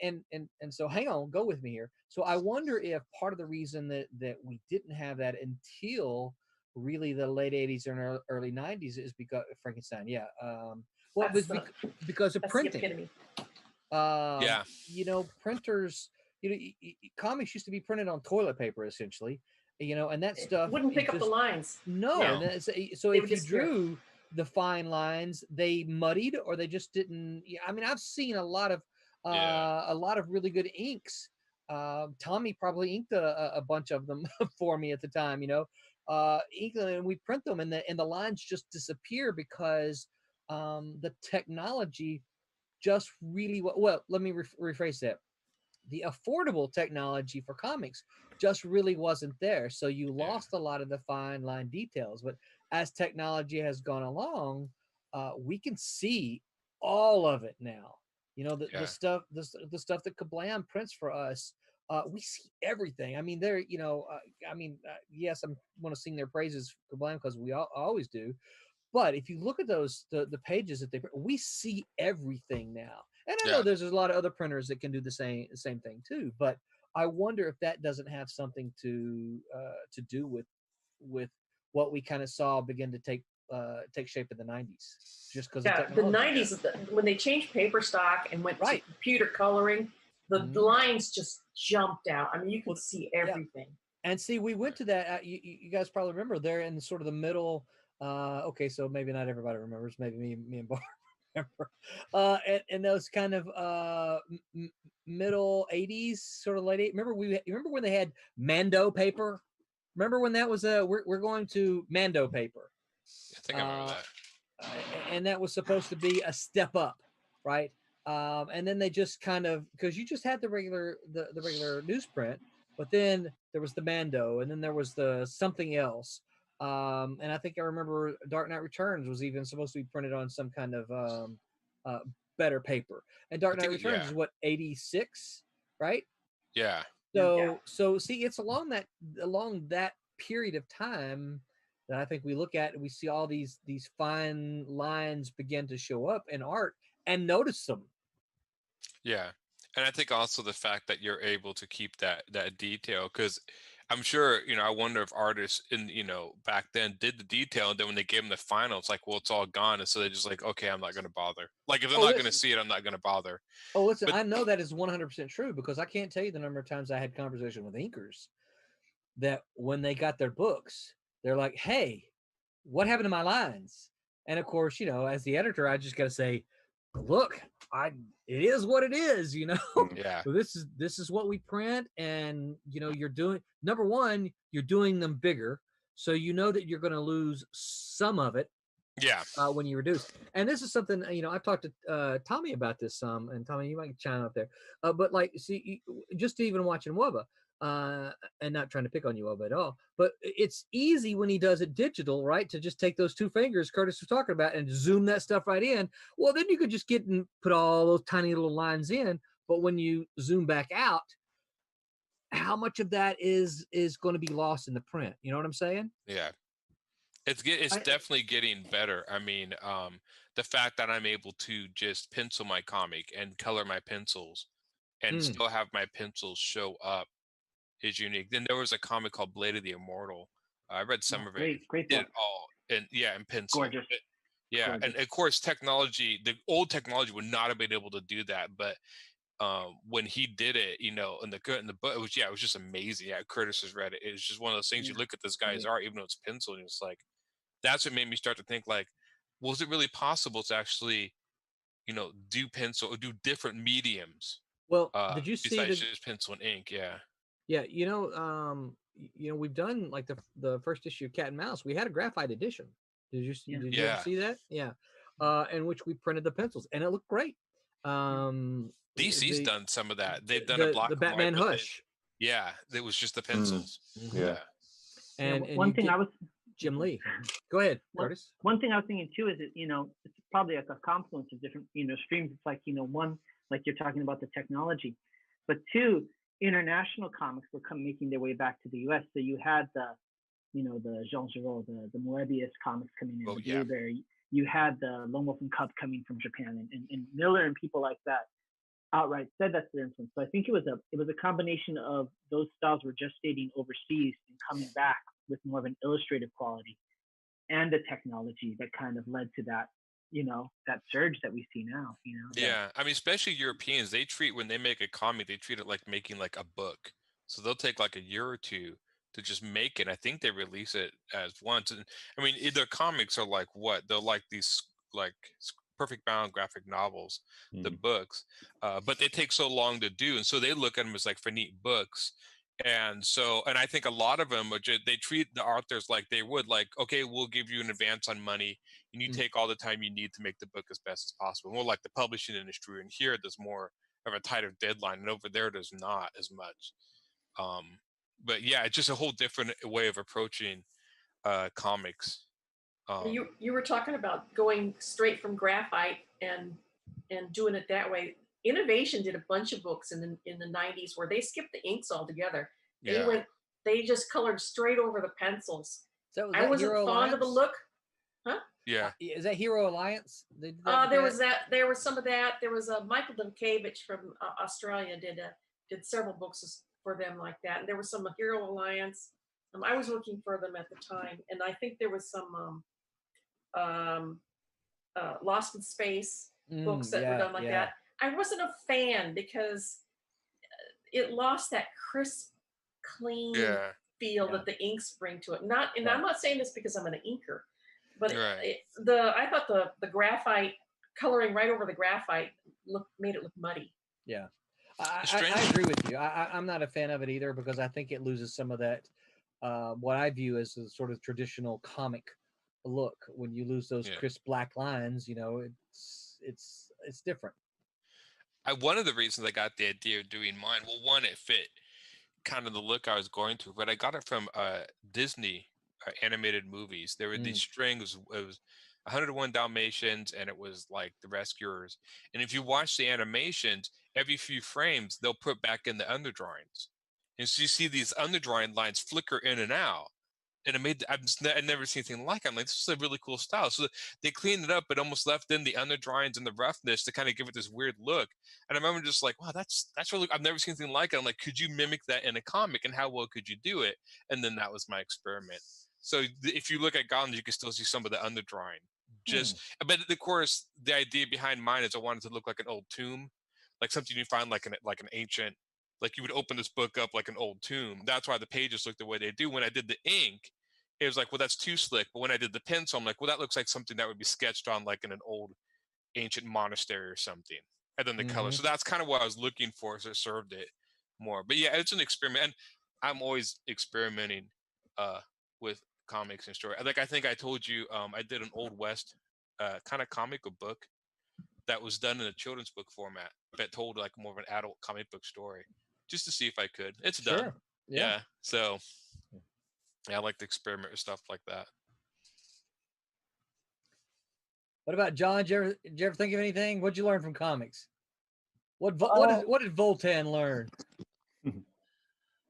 so hang on, go with me here. So I wonder if part of the reason that we didn't have that until really the late 80s and early 90s is because Frankenstein. Yeah. Well, because of That's the printing. epitome. Yeah. You know, printers, you know, comics used to be printed on toilet paper essentially, you know, and that stuff Wouldn't pick up the lines. No, No. and so They if would you disappear. drew the fine lines, they muddied or they just didn't. Yeah, I mean, I've seen a lot of really good inks. Tommy probably inked a bunch of them for me at the time, you know. Ink, and we print them, and the lines just disappear because the technology just really well. Let me rephrase that. The affordable technology for comics just really wasn't there. So you lost a lot of the fine line details. But as technology has gone along, we can see all of it now. You know, the stuff that Kablam prints for us, we see everything. I mean, you know, yes, I'm want to sing their praises for Kablam because we always do. But if you look at the pages that we see everything now. And I know there's a lot of other printers that can do the same thing too. But I wonder if that doesn't have something to do with what we kind of saw begin to take shape in the 90s, just because The 90s, when they changed paper stock and went to computer coloring, the lines just jumped out. I mean, you could see everything. And see, we went to that. You guys probably remember there in sort of the middle. Okay, so maybe not everybody remembers. Maybe me and Barb remember. And those kind of middle 80s, sort of late 80s. Remember when they had Mando paper? Remember when that was we're going to Mando paper? I think I remember that. And that was supposed to be a step up, right? And then they just kind of, because you just had the regular newsprint, but then there was the Mando, and then there was the something else. And I think I remember Dark Knight Returns was even supposed to be printed on some kind of better paper. And Dark Knight Returns is what, 86, right? Yeah. So see, it's along that period of time that I think we look at and we see all these fine lines begin to show up in art and notice them. Yeah. And I think also the fact that you're able to keep that detail, because I'm sure, you know, I wonder if artists back then did the detail, and then when they gave them the final, it's like, well, it's all gone. And so they're just like, okay, I'm not going to bother. Like, if they're not going to see it, I'm not going to bother. Oh, listen, I know that is 100% true, because I can't tell you the number of times I had conversation with inkers that when they got their books, they're like, hey, what happened to my lines? And of course, you know, as the editor, I just got to say, look, it is what it is, you know. Yeah. So this is what we print, and you know, number one, you're doing them bigger, so you know that you're going to lose some of it. Yeah. When you reduce, and this is something, you know, I've talked to Tommy about this some, and Tommy, you might chime up there. But like, see, just even watching Wubba, and not trying to pick on you Wubba at all, but it's easy when he does it digital, right? To just take those two fingers Curtis was talking about and zoom that stuff right in. Well, then you could just get and put all those tiny little lines in. But when you zoom back out, how much of that is going to be lost in the print? You know what I'm saying? Yeah. It's definitely getting better. I mean, the fact that I'm able to just pencil my comic and color my pencils and still have my pencils show up is unique. Then there was a comic called Blade of the Immortal. I read some of it. Great Did book. it all in pencil. Gorgeous. Yeah, Gorgeous. and of course, the old technology would not have been able to do that. But when he did it, you know, in the book, it was just amazing. Yeah, Curtis has read it. It was just one of those things. You look at this guy's art, even though it's pencil, and it's like, that's what made me start to think, like, was it really possible to actually, you know, do pencil or do different mediums? Well, did you see besides just pencil and ink? Yeah. Yeah, you know, we've done like the first issue of Cat and Mouse. We had a graphite edition. Did you ever see that? Yeah, in which we printed the pencils, and it looked great. DC's done some of that. They've done a black the and white, Batman Hush. Yeah, it was just the pencils. Yeah. And one thing I was Jim Lee. Go ahead, Curtis. One thing I was thinking too is that, you know, it's probably like a confluence of different, you know, streams. It's like, you know, one, like you're talking about the technology, but two, international comics were making their way back to the U.S. So you had the Jean Giraud, the Moebius comics coming in, the Blueberry. you had the Lone Wolf and Cub coming from Japan, and Miller and people like that outright said that's their influence. So I think it was a combination of those styles were gestating overseas and coming back with more of an illustrative quality, and the technology that kind of led to that, that surge that we see now. Yeah, I mean, especially Europeans, they treat when they make a comic, they treat it like making like a book. So they'll take like a year or two to just make it. I think they release it as once. And I mean, their comics are like what? They're like these like perfect bound graphic novels, the books, but they take so long to do, and so they look at them as like for neat books. And so, and I think a lot of them, they treat the authors like they would, like, okay, we'll give you an advance on money, and you take all the time you need to make the book as best as possible. More like the publishing industry, and here there's more of a tighter deadline, and over there there's not as much. But yeah, it's just a whole different way of approaching comics. You were talking about going straight from graphite and doing it that way. Innovation did a bunch of books in the 90s where they skipped the inks altogether. Yeah. They just colored straight over the pencils. So was I that wasn't Hero fond of the Alliance? look. Huh? Yeah. Is that Hero Alliance? They did that with There that? was that. There was some of that. There was Michael Dukavich from Australia did several books for them like that. And there was some Hero Alliance. I was looking for them at the time, and I think there was some Lost in Space books that were done like that. I wasn't a fan because it lost that crisp, clean feel that the inks bring to it. And I'm not saying this because I'm an inker, but I thought the graphite coloring right over the graphite made it look muddy. Yeah, I agree with you. I'm not a fan of it either because I think it loses some of that what I view as the sort of traditional comic look. When you lose those crisp black lines, it's different. One of the reasons I got the idea of doing mine, well, one, it fit kind of the look I was going to, but I got it from Disney animated movies. There were these strings. It was 101 Dalmatians, and it was like the Rescuers. And if you watch the animations, every few frames they'll put back in the underdrawings, and so you see these underdrawing lines flicker in and out. And it made I'd never seen anything like it. I'm like, this is a really cool style. So they cleaned it up, but almost left in the underdrawings and the roughness to kind of give it this weird look. And I remember just like, wow, that's really, I've never seen anything like it. I'm like, could you mimic that in a comic, and how well could you do it? And then that was my experiment. So if you look at Goblins, you can still see some of the underdrawing. But of course, the idea behind mine is I wanted to look like an old tomb, like something you find like an ancient. Like you would open this book up like an old tomb. That's why the pages look the way they do. When I did the ink, it was like, well, that's too slick. But when I did the pencil, I'm like, well, that looks like something that would be sketched on like in an old ancient monastery or something. And then the color. So that's kind of what I was looking for, so it served it more. But yeah, it's an experiment. And I'm always experimenting with comics and story. Like I think I told you, I did an Old West kind of comic book that was done in a children's book format that told like more of an adult comic book story, just to see if I could. It's done. Yeah. So yeah, I like to experiment with stuff like that. What about John? Did you ever think of anything? What'd you learn from comics? What did Voltaire learn?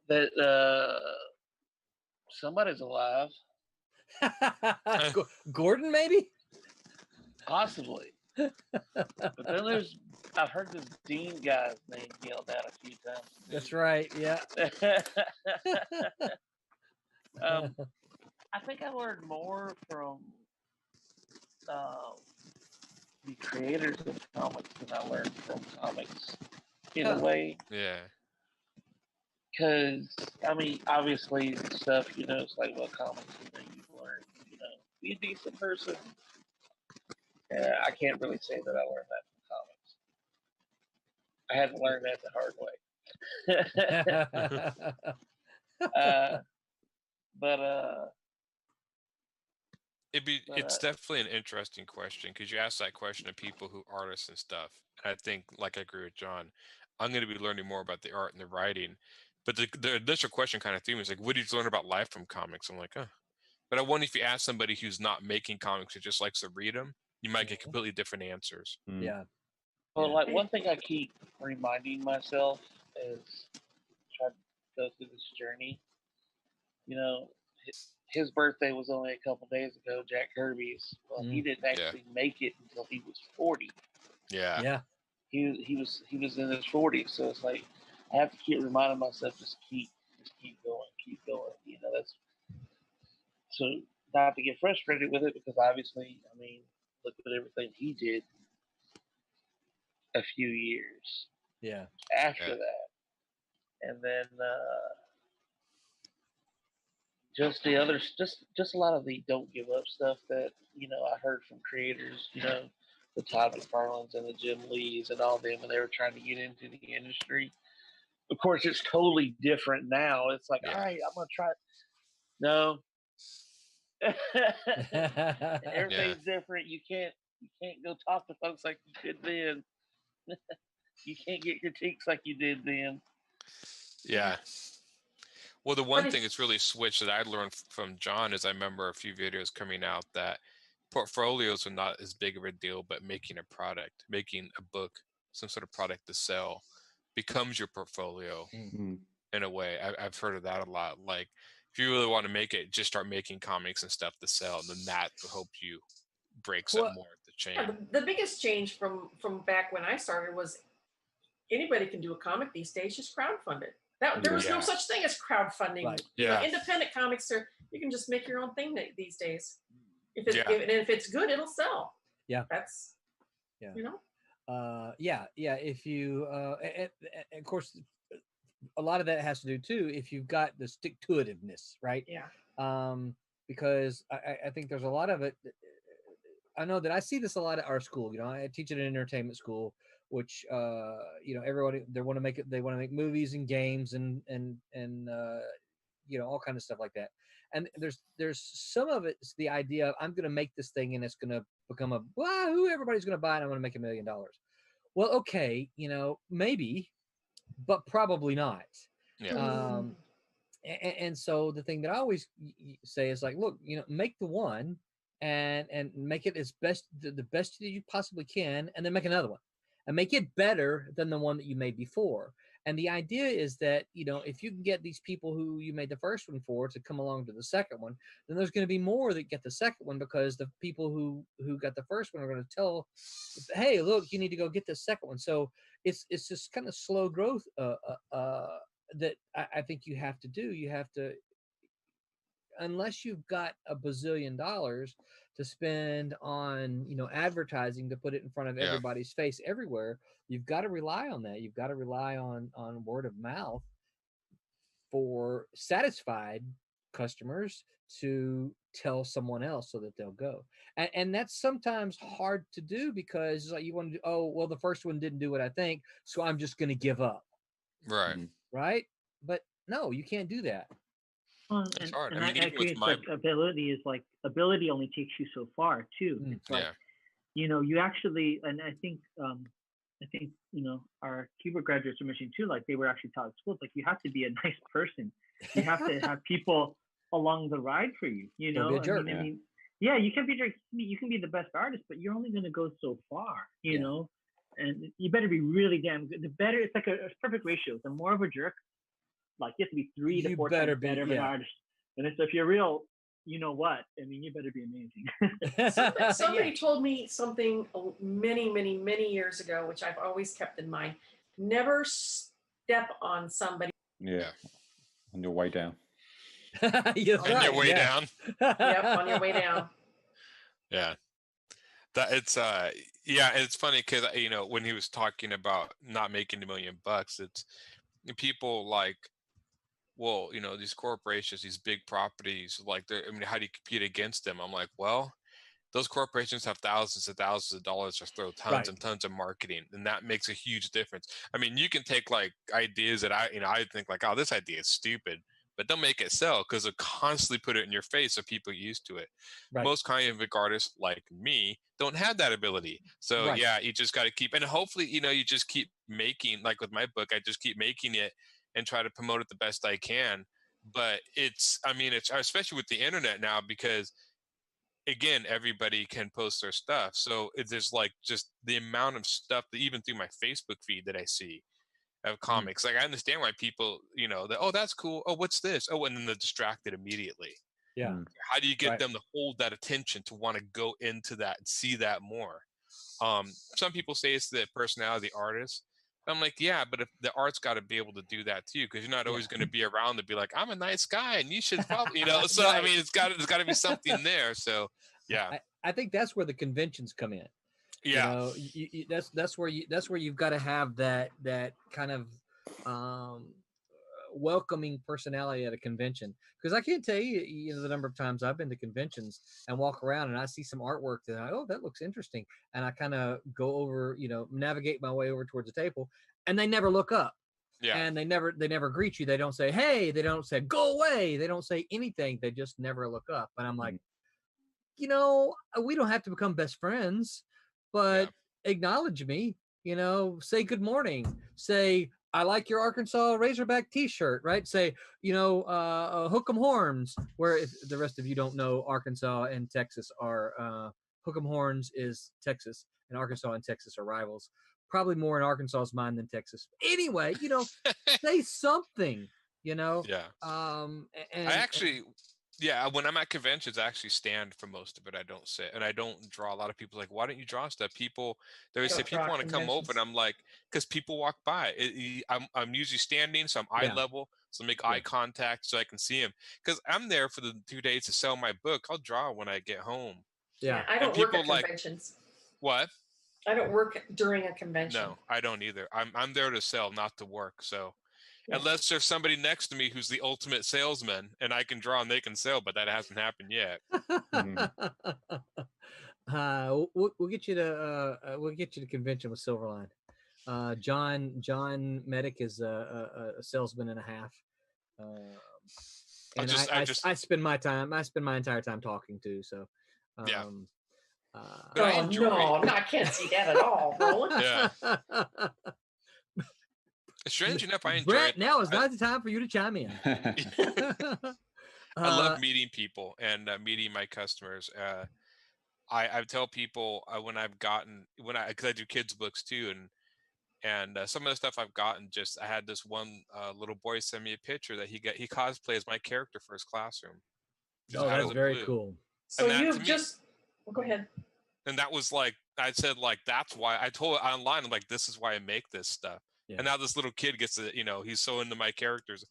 That somebody's alive. Gordon, maybe? Possibly. But then I've heard this Dean guy's name yelled out a few times. That's right. Yeah. I think I learned more from the creators of comics than I learned from comics in a way. Yeah. Because, I mean, obviously, stuff, it's like, well, comics, you've learned, be a decent person. I can't really say that I learned that from comics. I had to learn that the hard way. It's definitely an interesting question, because you ask that question to people who are artists and stuff. And I think, like, I agree with John, I'm going to be learning more about the art and the writing. But the initial question kind of theme is like, what did you learn about life from comics? I'm like, But I wonder if you ask somebody who's not making comics, who just likes to read them, you might get completely different answers. Yeah. Well, like, one thing I keep reminding myself is try to go through this journey, his birthday was only a couple days ago, Jack Kirby's. Well, he didn't actually make it until he was 40. Yeah. Yeah. He was in his 40s, so it's like I have to keep reminding myself, just keep going. You know, that's so not to get frustrated with it, because obviously, I mean, look at everything he did a few years Yeah. after that, and then just the others, just a lot of the don't give up stuff that I heard from creators, the Todd McFarlanes and the Jim Lees and all them, and they were trying to get into the industry. Of course, it's totally different now. It's like, all right, I'm gonna try. No, everything's different. You can't go talk to folks like you did then. You can't get critiques like you did then. Yeah. Well, the one thing that's really switched that I learned from John is I remember a few videos coming out that portfolios are not as big of a deal, but making a product, making a book, some sort of product to sell becomes your portfolio in a way. I've heard of that a lot. Like, if you really want to make it, just start making comics and stuff to sell, and then that will help you break some more of the chain. Yeah, the biggest change from back when I started was anybody can do a comic these days, just crowdfund it. There was no such thing as crowdfunding. Right. You know, independent comics you can just make your own thing these days. If it's good, it'll sell. Yeah. That's you know. Yeah. If you and of course a lot of that has to do too if you've got the stick-to-itiveness, right? Yeah. Because I think there's a lot of it. I know that I see this a lot at our school. I teach at an entertainment school, which everybody they want to make movies and games and all kinds of stuff like that. And there's some of it's the idea of I'm going to make this thing and it's going to become a wahoo, everybody's going to buy it and I'm going to make $1 million. Well, okay, maybe, but probably not. Yeah. And so the thing that I always say is like, look, make the one and make it as best the best that you possibly can, and then make another one and make it better than the one that you made before. And the idea is that, if you can get these people who you made the first one for to come along to the second one, then there's going to be more that get the second one, because the people who got the first one are going to tell, hey, look, you need to go get the second one. So it's just kind of slow growth that I think you have to do. You have to, unless you've got $1 bazillion to spend on advertising to put it in front of everybody's face everywhere, you've got to rely on that. You've got to rely on word of mouth for satisfied customers to tell someone else so that they'll go. And that's sometimes hard to do, because it's like you want to do, oh well, the first one didn't do what I think, so I'm just going to give up. Right. But no, you can't do that. Well, it's hard. And I mean, I even agree. with It's my like ability only takes you so far too. It's like, you actually, and I think our Cuba graduates are mentioning too, like they were actually taught at school, like you have to be a nice person. You have to have people along the ride for you. Don't be a jerk. I mean, yeah, you can be the best artist, but you're only going to go so far, you know. And you better be really damn good. The better, it's like a perfect ratio. The more of a jerk, like you have to be 3 to 4 times better of an artist. And so if you're real, you know what? I mean, you better be amazing. Somebody told me something many, many, many years ago, which I've always kept in mind. Never step on somebody. Yeah. On your way down. On your way down. Yep, on your way down. Yeah. That it's it's funny because when he was talking about not making $1 million, it's people like, well, these corporations, these big properties, like how do you compete against them? I'm like, well, those corporations have thousands and thousands of dollars to throw tons and tons of marketing, and that makes a huge difference. I mean, you can take like ideas that I think like, oh, this idea is stupid, but they'll make it sell because they'll constantly put it in your face so people get used to it. Most comic book artists like me don't have that ability. So you just got to keep, and hopefully, you just keep making, like with my book, I just keep making it and try to promote it the best I can. But it's especially with the internet now, because again, everybody can post their stuff. So there's like just the amount of stuff that even through my Facebook feed that I see of comics. Like I understand why people, that, oh, that's cool. Oh, what's this? Oh, and then they're distracted immediately. Yeah. How do you get Right. them to hold that attention to want to go into that and see that more? Some people say it's the personality of the artist. I'm like, yeah, but if the art's got to be able to do that too, because you're not always going to be around to be like, I'm a nice guy and you should follow, So I Right. mean, there's got to be something there. So yeah, I think that's where the conventions come in. You yeah, know, that's where you've got to have that kind of welcoming personality at a convention. Because I can't tell you, the number of times I've been to conventions and walk around and I see some artwork that that looks interesting, and I kind of go over, navigate my way over towards the table, and they never look up. yeah, And they never greet you. They don't say hey. They don't say go away. They don't say anything. They just never look up. And I'm like, we don't have to become best friends, but acknowledge me, say good morning, say, I like your Arkansas Razorback t-shirt, right? Say, hook 'em horns, where if the rest of you don't know, Arkansas and Texas are, hook 'em horns is Texas, and Arkansas and Texas are rivals. Probably more in Arkansas's mind than Texas. Anyway, say something, yeah. and I actually, yeah, when I'm at conventions, I actually stand for most of it. I don't sit, and I don't draw. A lot of people like, why don't you draw stuff? People, they always say people want to come over, and I'm like, because people walk by. I'm usually standing, so I'm eye level, so make eye contact so I can see them. Because I'm there for the 2 days to sell my book. I'll draw when I get home. Yeah, I don't work at conventions. What? I don't work during a convention. No, I don't either. I'm there to sell, not to work. So. Unless there's somebody next to me who's the ultimate salesman and I can draw and they can sell, but that hasn't happened yet. We'll get you to convention with Silverline. John Medic is a salesman and a half. And I spend my entire time talking to. So yeah. No, I can't see that at all, Roland. Yeah. Strange enough, I enjoy Brett, it. now is not the time for you to chime in. I love meeting people and meeting my customers. I tell people because I do kids books too, and some of the stuff I've gotten, I had this one little boy send me a picture that he cosplays my character for his classroom. Oh, that's very cool. So you've go ahead. And that was like, I said, like, that's why I told it online, I'm like, this is why I make this stuff. Yeah. And now this little kid gets to, he's so into my characters.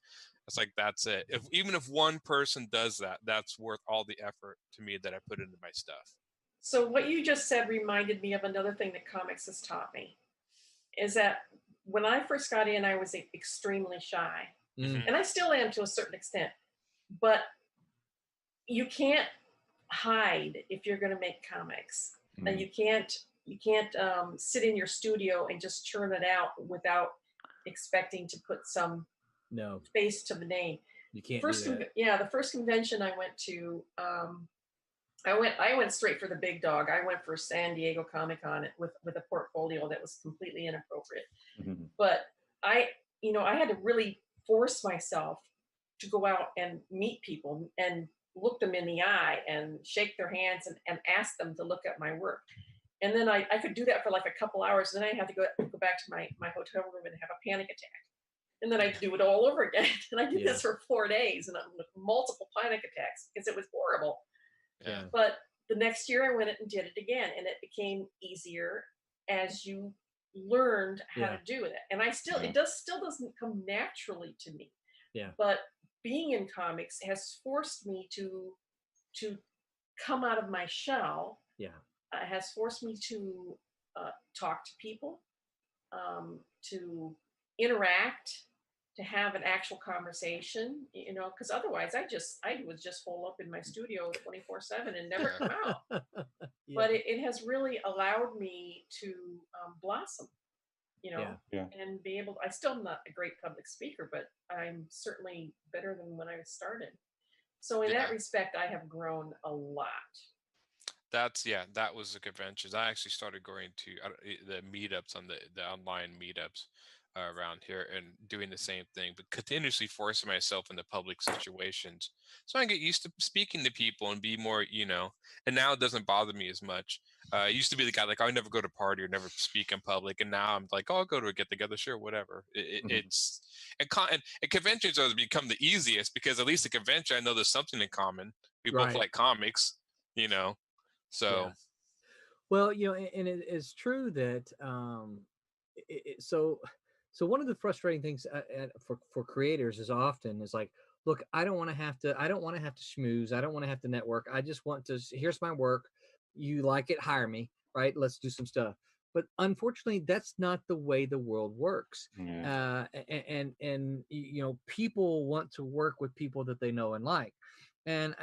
It's like, that's it. Even if one person does that, that's worth all the effort to me that I put into my stuff. So what you just said reminded me of another thing that comics has taught me, is that when I first got in, I was extremely shy. Mm. And I still am to a certain extent. But you can't hide if you're going to make comics. And you can't sit in your studio and just churn it out without expecting to put some face to the name. You can't do that. The first convention I went to, I went straight for the big dog. I went for San Diego Comic-Con with a portfolio that was completely inappropriate. Mm-hmm. But I had to really force myself to go out and meet people and look them in the eye and shake their hands and ask them to look at my work. And then I could do that for like a couple hours. Then I had to go back to my hotel room and have a panic attack. And then I'd do it all over again. And I did this for 4 days and with multiple panic attacks because it was horrible. Yeah. But the next year I went and did it again, and it became easier as you learned how to do it. And it still doesn't come naturally to me. Yeah. But being in comics has forced me to come out of my shell. Yeah. Has forced me to talk to people, to interact, to have an actual conversation, because otherwise I would just hole up in my studio 24/7 and never come out. But it has really allowed me to blossom, and be able. I still am not a great public speaker, but I'm certainly better than when I started. So in that respect, I have grown a lot. That was the conventions. I actually started going to the meetups on the online meetups. around here and doing the same thing, but continuously forcing myself into public situations so I can get used to speaking to people and be more, and now it doesn't bother me as much. I used to be the guy like I would never go to a party or never speak in public, and now I'm like, oh, I'll go to a get together, sure, whatever. It's and conventions have become the easiest because at least at convention I know there's something in common. We both Right. like comics, so. Well, and it is true that so one of the frustrating things for creators is often is like, look, I don't want to have to schmooze. I don't want to have to network. I just want to, here's my work. You like it, hire me, right? Let's do some stuff. But unfortunately, that's not the way the world works. And people want to work with people that they know and like. And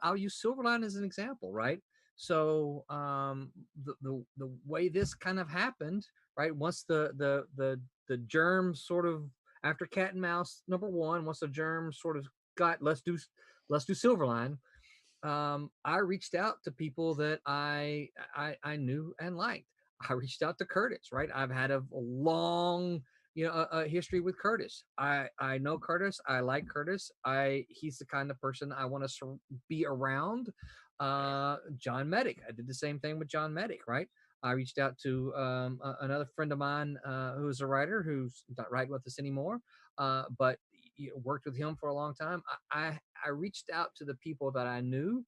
I'll use Silverline as an example, right? So the way this kind of happened, right? Once the germ sort of, after Cat and Mouse #1, once the germ sort of got, let's do Silverline. I reached out to people that I knew and liked. I reached out to Curtis, right? I've had a long a history with Curtis. I know Curtis. I like Curtis. He's the kind of person I want to be around. John Medic. I did the same thing with John Medic, right? I reached out to another friend of mine who's a writer who's not writing with us anymore, but worked with him for a long time. I reached out to the people that I knew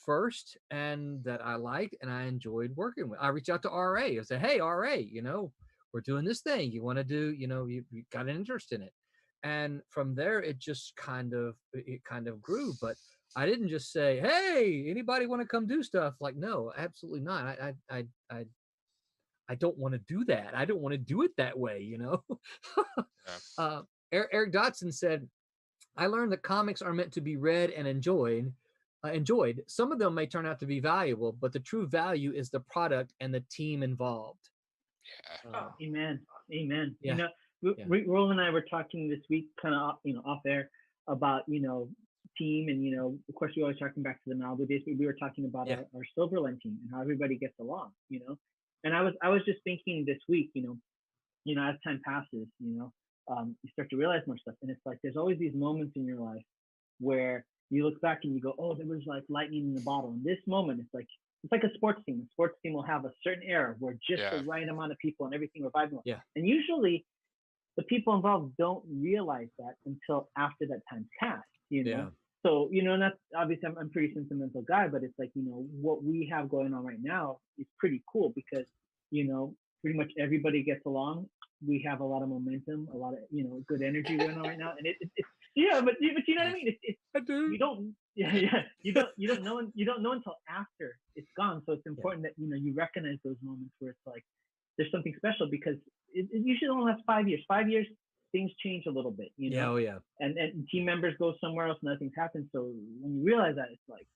first and that I liked and I enjoyed working with. I reached out to RA. I said, hey, RA, we're doing this thing. You want to do, you got an interest in it. And from there, it just kind of grew. But I didn't just say, hey, anybody want to come do stuff? Like, no, absolutely not. I don't want to do that. I don't want to do it that way, Eric Dotson said, I learned that comics are meant to be read and enjoyed. Some of them may turn out to be valuable, but the true value is the product and the team involved. Amen. Yeah. Roland and I were talking this week, kind of off air, about team, and of course we always talking back to the Malibu days, but we were talking about our Silverline team and how everybody gets along, And I was just thinking this week, as time passes, you start to realize more stuff, and it's like there's always these moments in your life where you look back and you go, oh, there was like lightning in the bottle. In this moment, it's like a sports team. A sports team will have a certain era where just the right amount of people and everything are vibing. Yeah. And usually the people involved don't realize that until after that time's passed, Yeah. So, and that's obviously I'm a pretty sentimental guy, but it's like, what we have going on right now is pretty cool because, pretty much everybody gets along. We have a lot of momentum, a lot of, good energy going on right now. And it's yeah, but you know what I mean? I do. You don't know until after it's gone. So it's important that, you recognize those moments where it's like, there's something special because it usually only lasts 5 years. 5 years, things change a little bit, Yeah, oh yeah. And team members go somewhere else, nothing's happened. So when you realize that, it's like,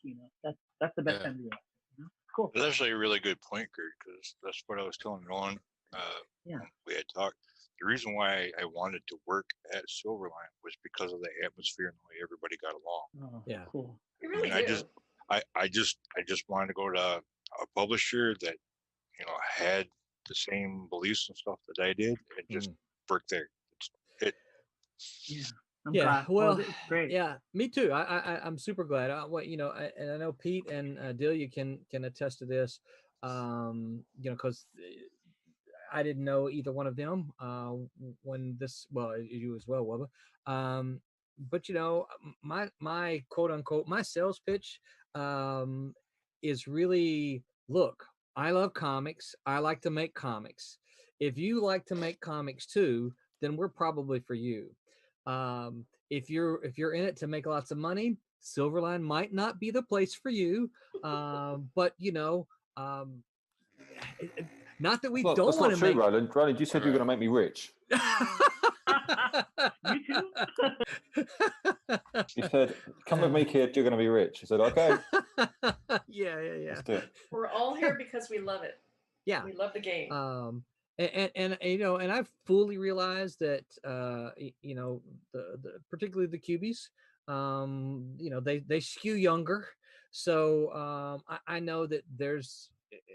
that's the best time to realize. Cool. That's actually a really good point, Kurt, because that's what I was telling Nolan. Yeah. We had talked. The reason why I wanted to work at Silverline was because of the atmosphere and the way everybody got along. Oh, yeah, cool. You really do. I just wanted to go to a publisher that had the same beliefs and stuff that I did, and just work there. Yeah. Yeah, well, it's great. Yeah, me too. I'm super glad. And I know Pete and Delia can attest to this. Because I didn't know either one of them when this. Well, you as well, Wubba. But my quote unquote my sales pitch is really, look, I love comics. I like to make comics. If you like to make comics too, then we're probably for you. If you're in it to make lots of money, Silverline might not be the place for you. But not that we don't That's want not to true, make. Roland. Roland, you said you were going to make me rich. You too? You said, "Come with me, kid. You're going to be rich." I said, "Okay." Yeah. Let's do it. We're all here because we love it. Yeah. We love the game. And I've fully realized that the particularly the cubies, they skew younger. So I know that there's,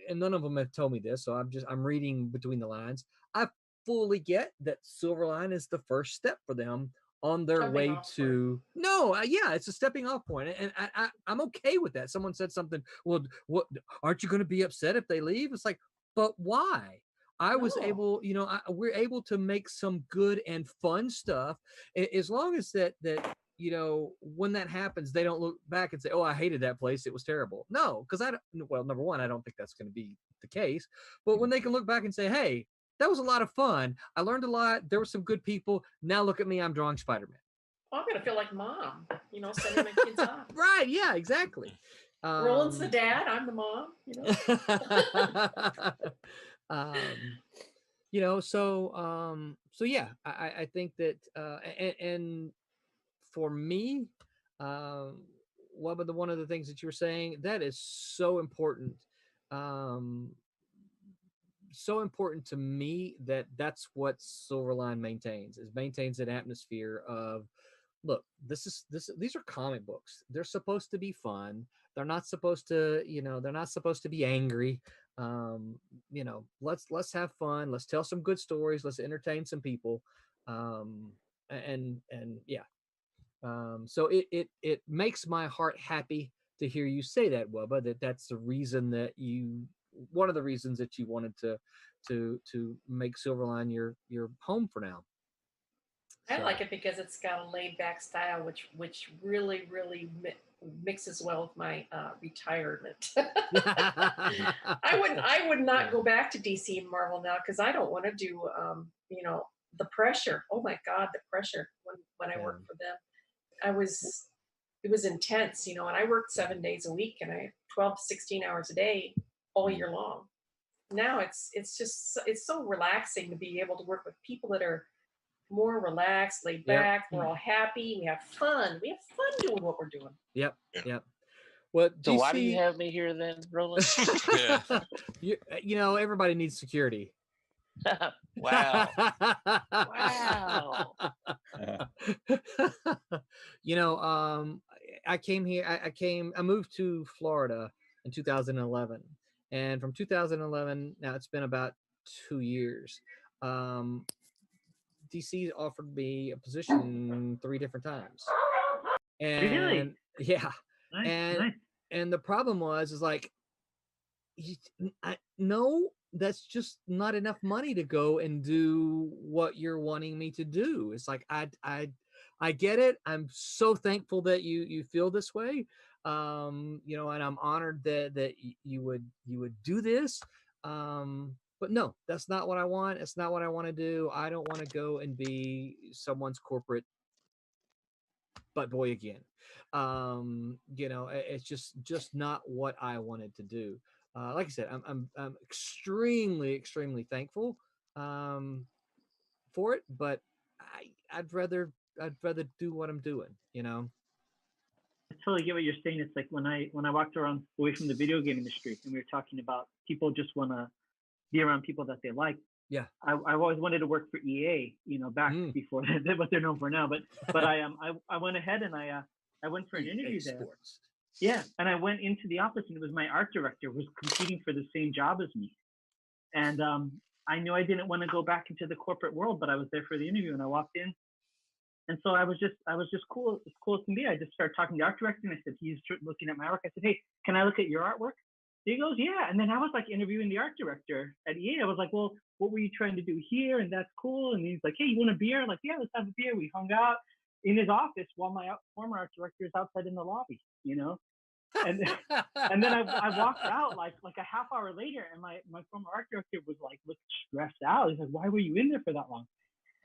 and none of them have told me this, so I'm reading between the lines. I fully get that Silverline is the first step for them on their Jumping way off to no, yeah, it's a stepping off point, and I'm okay with that. Someone said something. Well, what aren't you going to be upset if they leave? It's like, but why? I was No. able, we're able to make some good and fun stuff as long as that when that happens, they don't look back and say, "Oh, I hated that place; it was terrible." No, because I don't. Well, number one, I don't think that's going to be the case. But when they can look back and say, "Hey, that was a lot of fun. I learned a lot. There were some good people. Now look at me. I'm drawing Spider-Man." I'm gonna feel like mom, sending my kids off. Right? Yeah, exactly. Roland's the dad. I'm the mom. So yeah, I think that and for me, one of the things that you were saying that is so important, um, so important to me that's what Silverline maintains an atmosphere of, look, these are comic books. They're supposed to be fun. They're not supposed to, they're not supposed to be angry. Let's have fun. Let's tell some good stories. Let's entertain some people. And yeah. So it makes my heart happy to hear you say that, Wubba, that's the reason one of the reasons that you wanted to make Silverline your home for now. I like it because it's got a laid back style, which really mixes well with my retirement. I would not go back to DC and Marvel now because I don't want to do the pressure. Oh my God, the pressure when I worked for them. It was intense, and I worked 7 days a week and I 12, 16 hours a day all year long. Now it's so relaxing to be able to work with people that are more relaxed, laid back. We're all happy. We have fun. We have fun doing what we're doing. Yep. Well, so why do you have me here then, Roland? Everybody needs security. Wow. Wow. I came here. I moved to Florida in 2011, and from 2011 now it's been about 2 years. DC offered me a position 3 different times. And really? Yeah. Nice. And the problem is like, no, that's just not enough money to go and do what you're wanting me to do. It's like, I get it. I'm so thankful that you feel this way. And I'm honored that you would do this. But no, that's not what I want. It's not what I want to do. I don't want to go and be someone's corporate butt boy again. It's just not what I wanted to do. Like I said, I'm extremely thankful for it, but I'd rather do what I'm doing. I totally get what you're saying. It's like when I walked around away from the video game industry and we were talking about people just want to be around people that they like. Yeah, I always wanted to work for EA, back before what they're known for now. But I went ahead and I went for an interview there. Sports. Yeah, and I went into the office and it was my art director was competing for the same job as me, and I knew I didn't want to go back into the corporate world, but I was there for the interview and I walked in, and so I was just cool as cool as can be. I just started talking to the art director and I said, he's looking at my work. I said, hey, can I look at your artwork? He goes, yeah. And then I was like interviewing the art director at EA. I was like, well, what were you trying to do here? And that's cool. And he's like, hey, you want a beer? I'm like, yeah, let's have a beer. We hung out in his office while my former art director is outside in the lobby, And and then I walked out like a half hour later, and my former art director was like looking stressed out. He's like, why were you in there for that long?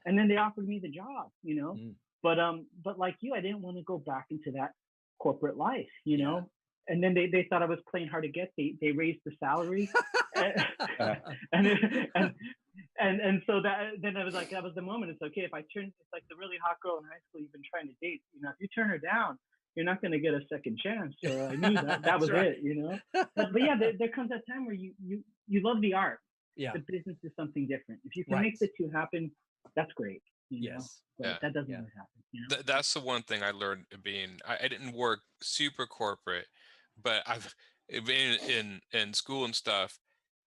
And then they offered me the job, But like you, I didn't want to go back into that corporate life, And then they thought I was playing hard to get. They raised the salary, and so then I was like, that was the moment. It's okay if I turn. It's like the really hot girl in high school you've been trying to date. If you turn her down, you're not going to get a second chance. So I knew that was right. it. But yeah, there comes that time where you love the art. Yeah. The business is something different. If you can make the two happen, that's great. Yes. But that doesn't always happen. That's the one thing I learned being. I didn't work super corporate, but I've been in school and stuff.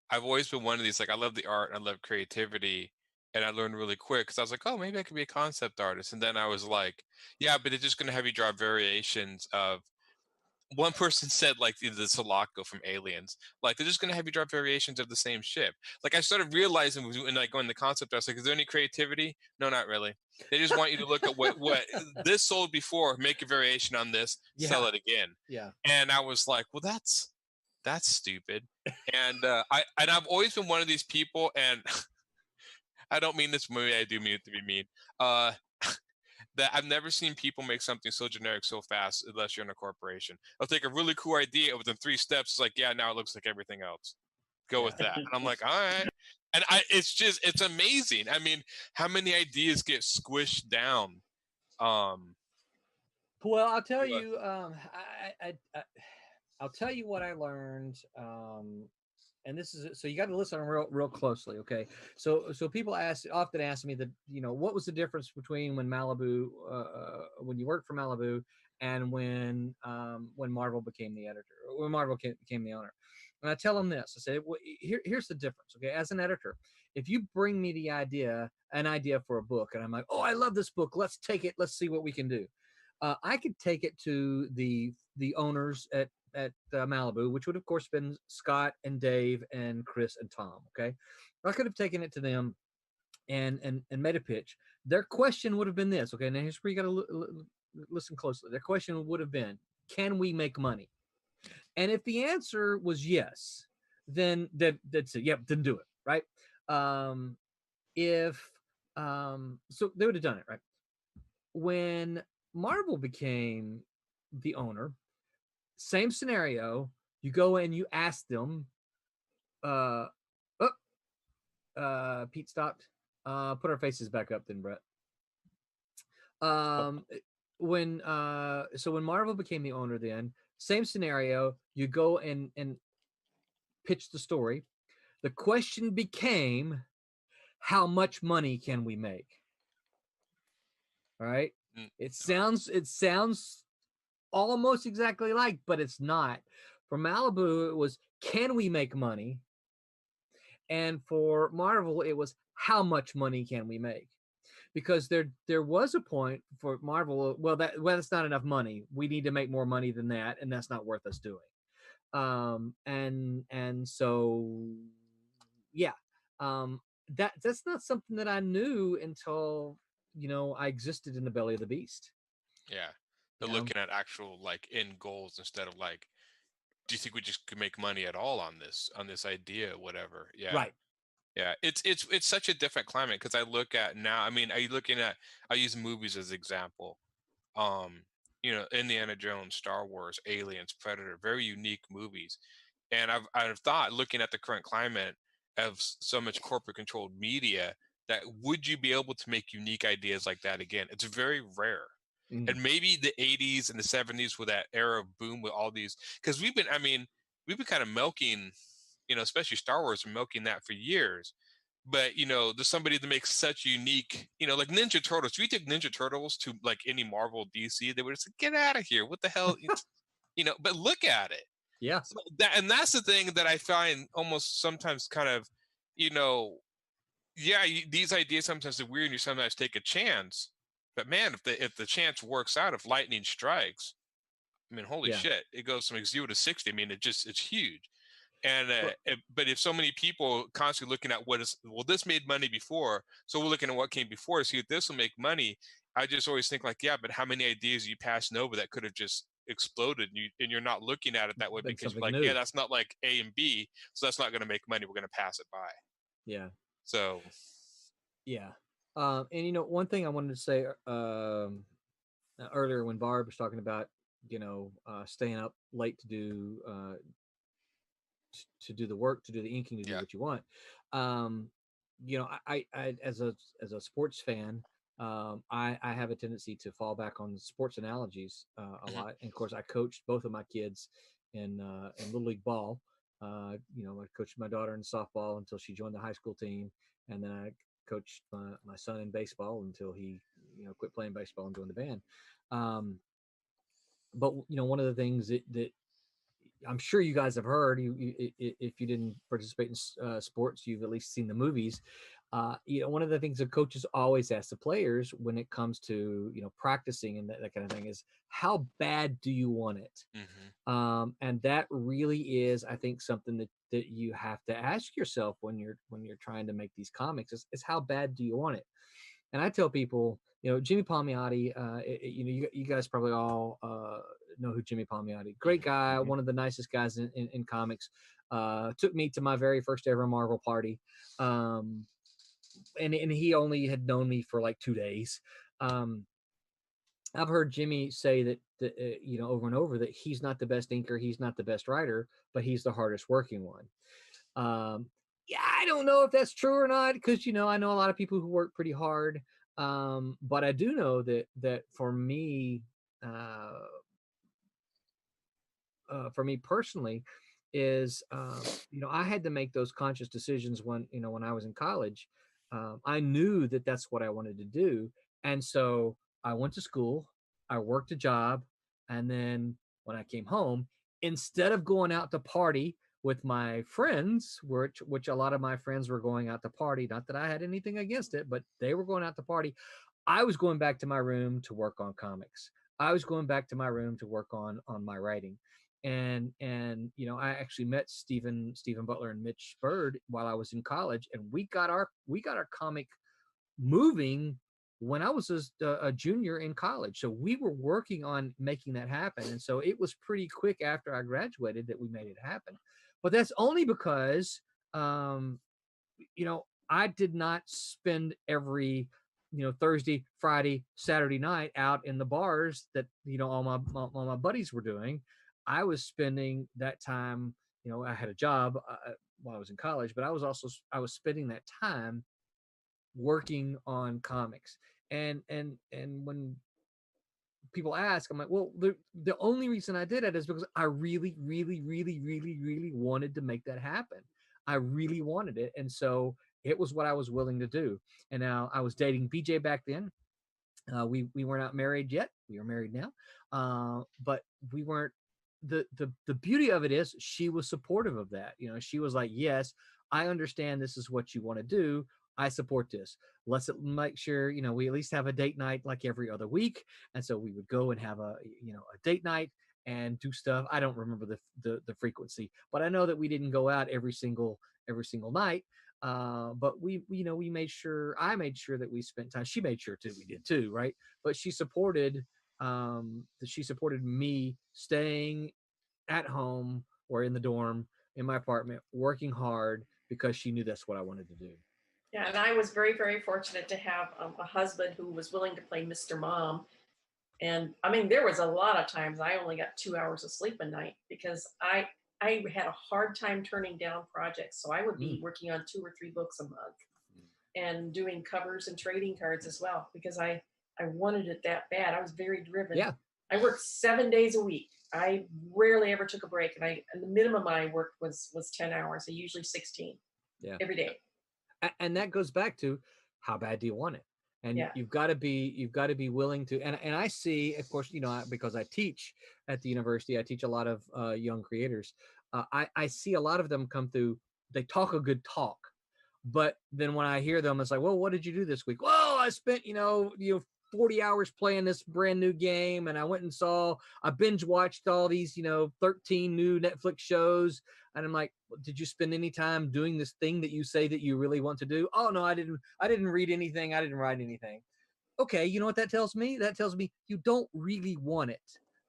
I've always been one of these, like, I love the art, I love creativity, and I learned really quick because I was like, oh, maybe I could be a concept artist. And then I was like, yeah, but it's just going to have you draw variations of. One person said like the Sulaco from Aliens, like they're just gonna have you draw variations of the same ship. Like I started realizing when like going the concept, I was like, is there any creativity? No, not really. They just want you to look at what this sold before, make a variation on this, sell Yeah. it again. Yeah. And I was like, well, that's stupid. And I've always been one of these people, and I don't mean this, maybe I do mean it to be mean. Uh, that I've never seen people make something so generic so fast unless you're in a corporation. I'll take a really cool idea within 3 steps. It's like, yeah, now it looks like everything else. Go with that. And I'm like, all right. And it's amazing. I mean, how many ideas get squished down? Well, I'll tell you, I'll tell you what I learned. And this is so you got to listen real closely, okay? So people often ask me that, what was the difference between when Malibu, when you worked for Malibu, and when Marvel became the editor, or when Marvel became the owner. And I tell them this. I say, well, here's the difference, okay? As an editor, if you bring me an idea for a book, and I'm like, oh, I love this book. Let's take it. Let's see what we can do. I could take it to the owners at Malibu, which would of course been Scott and Dave and Chris and Tom. Okay, I could have taken it to them and made a pitch. Their question would have been this. Okay, now here's where you got to listen closely. Their question would have been, "Can we make money?" And if the answer was yes, then that's it. Yep, then do it. Right. If so they would have done it. Right. When Marvel became the owner, same scenario. You go and you ask them. Pete stopped. Put our faces back up, then, Brett. When Marvel became the owner, then same scenario. You go and pitch the story. The question became, how much money can we make? All right. It sounds almost exactly like, but it's not. For Malibu, it was, can we make money? And for Marvel, it was, how much money can we make? Because there was a point for Marvel, that's not enough money. We need to make more money than that, and that's not worth us doing. And so yeah, that's not something that I knew until I existed in the belly of the beast. Yeah. They're looking at actual like end goals instead of like, do you think we just could make money at all on this idea, whatever? Yeah. Right. Yeah. It's such a different climate because I look at now, I mean, are you looking at, I use movies as example. Indiana Jones, Star Wars, Aliens, Predator, very unique movies. And I've thought, looking at the current climate of so much corporate controlled media, that would you be able to make unique ideas like that again? It's very rare. And maybe the 80s and the 70s were that era of boom with all these, because we've been kind of milking, especially Star Wars, and milking that for years. But there's somebody that makes such unique, like Ninja Turtles. If you take Ninja Turtles to like any Marvel DC, they would just say, get out of here. What the hell? But look at it. Yeah. So that's the thing that I find almost sometimes kind of, these ideas sometimes are weird and you sometimes take a chance. But man, if the chance works out, if lightning strikes, I mean, holy shit, it goes from 0 to 60. I mean, it's huge. And but if so many people constantly looking at this made money before, so we're looking at what came before to see if this will make money. I just always think like, yeah, but how many ideas are you passing over that could have just exploded, and you're not looking at it that way because you're like, yeah, that's not like A and B, so that's not going to make money. We're going to pass it by. Yeah. So. Yeah. And one thing I wanted to say earlier when Barb was talking about staying up late to do the work, to do the inking, to do what you want. I as a sports fan, I have a tendency to fall back on sports analogies a lot. And of course, I coached both of my kids in Little League ball. I coached my daughter in softball until she joined the high school team, and then I coached my son in baseball until he quit playing baseball and joined the band. But one of the things that I'm sure you guys have heard, if you didn't participate in sports, you've at least seen the movies. One of the things that coaches always ask the players when it comes to, practicing and that kind of thing is, how bad do you want it? And that really is, I think, something that you have to ask yourself when you're trying to make these comics is how bad do you want it? And I tell people, Jimmy Palmiotti, you guys probably all know who Jimmy Palmiotti, great guy, one of the nicest guys in comics, took me to my very first ever Marvel party. And he only had known me for like 2 days. I've heard Jimmy say that over and over that he's not the best inker, he's not the best writer, but he's the hardest working one. Yeah, I don't know if that's true or not, because I know a lot of people who work pretty hard. But I do know that for me personally, is I had to make those conscious decisions when I was in college. I knew that that's what I wanted to do, and so I went to school, I worked a job, and then when I came home, instead of going out to party with my friends, which a lot of my friends were going out to party, not that I had anything against it, but they were going out to party, I was going back to my room to work on comics. I was going back to my room to work on my writing. And I actually met Stephen Butler and Mitch Bird while I was in college, and we got our comic moving when I was a junior in college. So we were working on making that happen, and so it was pretty quick after I graduated that we made it happen. But that's only because I did not spend every Thursday, Friday, Saturday night out in the bars that all my buddies were doing. I was spending that time. I had a job while I was in college, but I was spending that time working on comics. And when people ask, I'm like, well, the only reason I did it is because I really, really, really, really, really wanted to make that happen. I really wanted it, and so it was what I was willing to do. And now I was dating BJ back then. We weren't out married yet. We are married now, but we weren't. The beauty of it is she was supportive of that. She was like, yes, I understand this is what you want to do. I support this. Let's make sure, we at least have a date night like every other week. And so we would go and have a date night and do stuff. I don't remember the frequency, but I know that we didn't go out every single night. But we made sure, I made sure that we spent time. She made sure too, we did too. Right. But she supported me staying at home or in the dorm in my apartment, working hard, because she knew that's what I wanted to do. Yeah, and I was very, very fortunate to have a husband who was willing to play Mr. Mom. And I mean, there was a lot of times I only got 2 hours of sleep a night because I had a hard time turning down projects. So I would be working on 2 or 3 books a month and doing covers and trading cards as well, because I wanted it that bad. I was very driven. Yeah. I worked 7 days a week. I rarely ever took a break. And the minimum I worked was 10 hours. I usually 16 every day. And that goes back to how bad do you want it? And you've got to be willing to. And I see, of course, because I teach at the university, I teach a lot of young creators. I see a lot of them come through. They talk a good talk, but then when I hear them, it's like, well, what did you do this week? Well, I spent 40 hours playing this brand new game, and I binge watched all these 13 new Netflix shows. And I'm like, did you spend any time doing this thing that you say that you really want to do? Oh no, I didn't read anything, I didn't write anything. Okay, you know what that tells me? That tells me you don't really want it.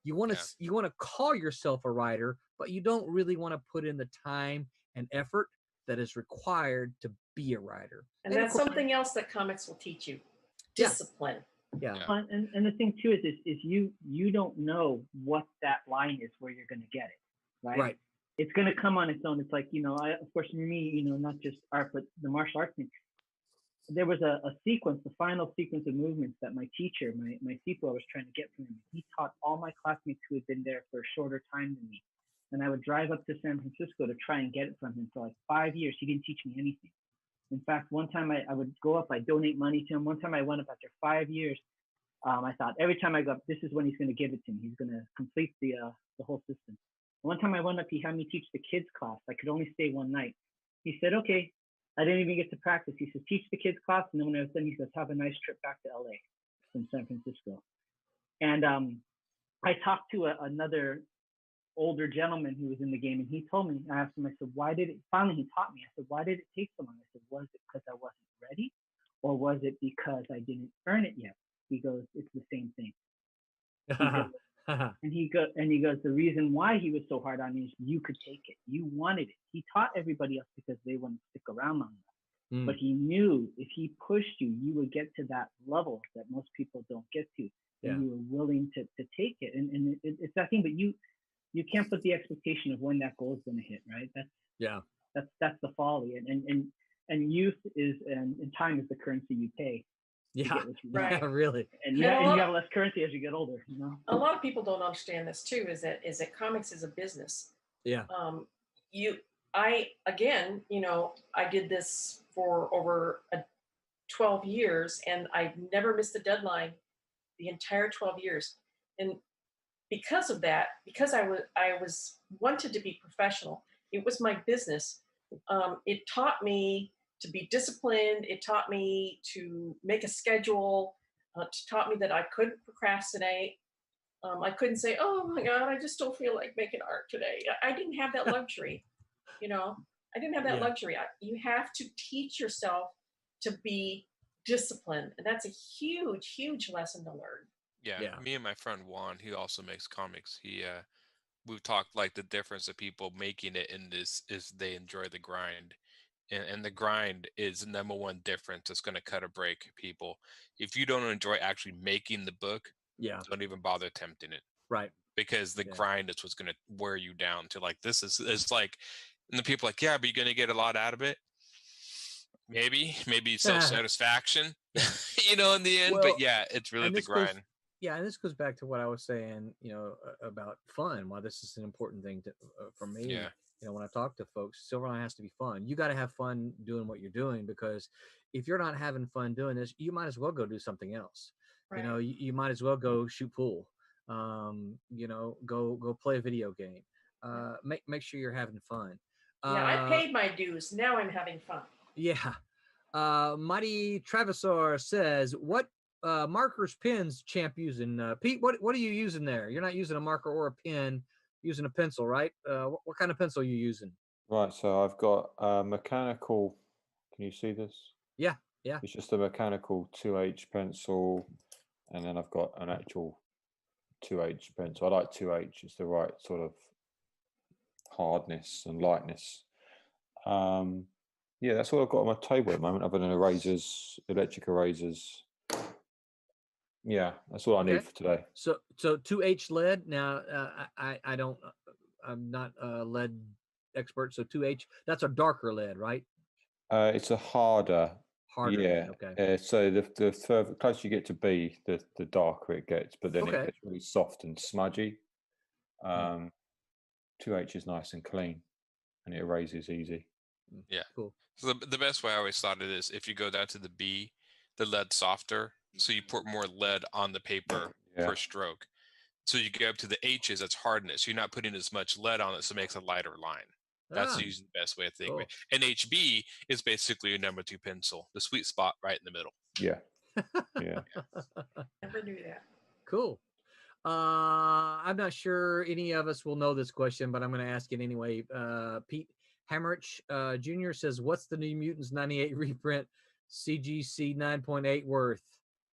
You want to call yourself a writer, but you don't really want to put in the time and effort that is required to be a writer. And that's something else that comics will teach you. Discipline. Yeah. And the thing too is you don't know what that line is where you're going to get it, right? Right. It's going to come on its own. It's like, of course, for me, not just art, but the martial arts thing. There was a sequence, the final sequence of movements that my teacher, my CPO, was trying to get from him. He taught all my classmates who had been there for a shorter time than me. And I would drive up to San Francisco to try and get it from him for like 5 years. He didn't teach me anything. In fact, one time I would go up, I donate money to him. One time I went up after 5 years. I thought every time I go up, this is when he's going to give it to me. He's going to complete the whole system. One time I went up, he had me teach the kids class. I could only stay one night. He said, okay, I didn't even get to practice. He says, teach the kids class. And then when I was done, he says, have a nice trip back to LA from San Francisco. And I talked to another older gentleman who was in the game, and he told me, I asked him, I said, why did it, finally he taught me, I said, why did it take so long? I said, was it because I wasn't ready? Or was it because I didn't earn it yet? He goes, it's the same thing. He goes, the reason why he was so hard on me is you could take it. You wanted it. He taught everybody else because they wouldn't stick around long enough. But he knew if he pushed you, you would get to that level that most people don't get to. And you were willing to take it. And it's that thing, but you can't put the expectation of when that goal is going to hit, right? That's the folly. And youth is and time is the currency you pay. Yeah, Right. Really. And you have less currency as you get older. You know. A lot of people don't understand this too. Is that comics is a business. Yeah. I did this for over 12 years, and I've never missed a deadline the entire 12 years. And because of that, because I was wanted to be professional, it was my business. It taught me to be disciplined. It taught me to make a schedule. It taught me that I couldn't procrastinate. I couldn't say, oh my God, I just don't feel like making art today. I didn't have that luxury. I didn't have that luxury. You have to teach yourself to be disciplined. And that's a huge, huge lesson to learn. Yeah. Me and my friend Juan, he also makes comics. We've talked like the difference of people making it in this is they enjoy the grind. And the grind is the number one difference that's going to cut or break people. If you don't enjoy actually making the book, don't even bother attempting it. Right. Because the grind is what's going to wear you down to like, this is it's like, and the people are like, yeah, but you're going to get a lot out of it. Maybe self-satisfaction, in the end. But yeah, it's really the grind. And this goes back to what I was saying, about fun. Why this is an important thing for me. Yeah. When I talk to folks, Silverline has to be fun. You got to have fun doing what you're doing, because if you're not having fun doing this, you might as well go do something else. Right. You might as well go shoot pool. Go play a video game. Make sure you're having fun. I paid my dues. Now I'm having fun. Yeah. Mighty Travisor says, what markers, pens, champ using? Pete, what are you using there? You're not using a marker or a pen, using a pencil, right? What kind of pencil are you using? Right, so I've got a mechanical. Can you see this? Yeah. It's just a mechanical 2H pencil, and then I've got an actual 2H pencil. I like 2H. It's the right sort of hardness and lightness. That's all I've got on my table at the moment, other than erasers, electric erasers. Yeah, that's all I need for today. So 2H lead. Now, I'm not a lead expert. So 2H, that's a darker lead, right? It's a harder. Harder. Yeah. Okay. So the further closer you get to B, the darker it gets, but then it gets really soft and smudgy. 2H is nice and clean, and it erases easy. Yeah. Cool. So the best way I always thought it is if you go down to the B, the lead's softer, so you put more lead on the paper per stroke. So you go up to the H's, that's hardness. You're not putting as much lead on it, so it makes a lighter line. That's usually the best way of thinking. Cool. And HB is basically a number 2 pencil, the sweet spot right in the middle. Yeah. Yeah. Never knew that. Cool. I'm not sure any of us will know this question, but I'm going to ask it anyway. Pete Hammerich Jr. says, what's the New Mutants 98 reprint CGC 9.8 worth?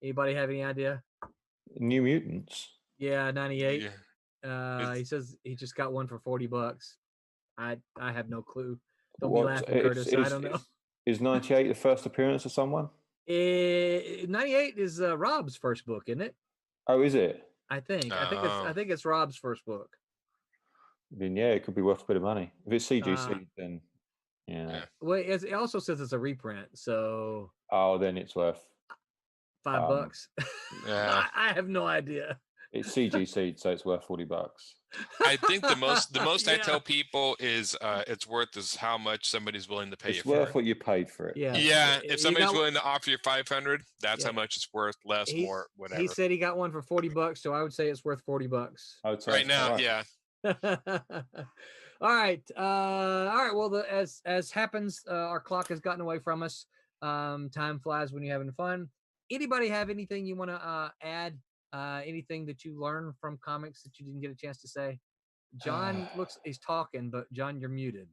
Anybody have any idea? New Mutants? Yeah, 98. Yeah. He says he just got one for $40. I have no clue. Don't be laughing, Curtis. I don't know. Is 98 the first appearance of someone? 98 is Rob's first book, isn't it? Oh, is it? I think it's Rob's first book. Then it could be worth a bit of money. If it's CGC, then yeah. Well, it also says it's a reprint, so. Oh, then it's worth $5. Yeah. I have no idea. It's CGC, so it's worth $40. I think the most I tell people is it's worth is how much somebody's willing to pay you for it. It's worth what you paid for it. Yeah. Yeah. If somebody's willing to offer you $500, that's how much it's worth. Less, more, whatever. He said he got one for $40, so I would say it's worth $40. I would say right now, right. yeah. All right. All right. Well, as happens, our clock has gotten away from us. Time flies when you're having fun. Anybody have anything you want to add? Anything that you learned from comics that you didn't get a chance to say? John he's talking, but John, you're muted.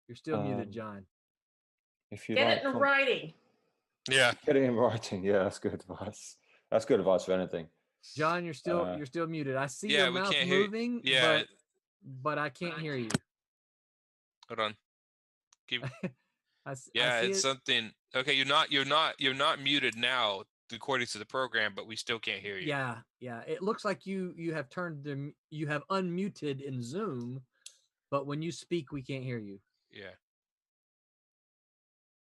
You're still muted, John. If you Get like, it in writing. Yeah. get it in writing. Yeah, that's good advice. That's good advice for anything. John, you're still muted. I see Yeah, your we mouth can't hear. moving, Yeah. but I can't hear you. Hold on. Keep. I Yeah, see it's it. something. Okay, you're not muted now according to the program, but we still can't hear you. Yeah, yeah. It looks like you have you have unmuted in Zoom, but when you speak, we can't hear you. Yeah.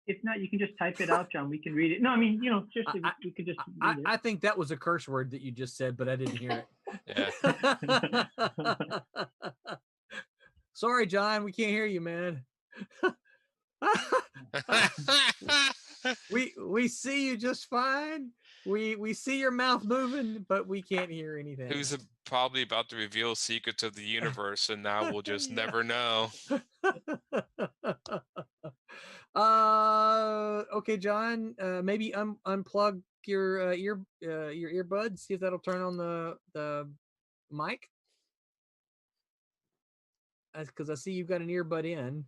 If not, you can just type it out, John. We can read it. No, I mean, just we could just read it. I think that was a curse word that you just said, but I didn't hear it. Yeah. Sorry, John, we can't hear you, man. we see you just fine. We see your mouth moving, but we can't hear anything. Who's probably about to reveal secrets of the universe, and now we'll just never know. Okay, John. Maybe unplug your earbuds. See if that'll turn on the mic. Because I see you've got an earbud in,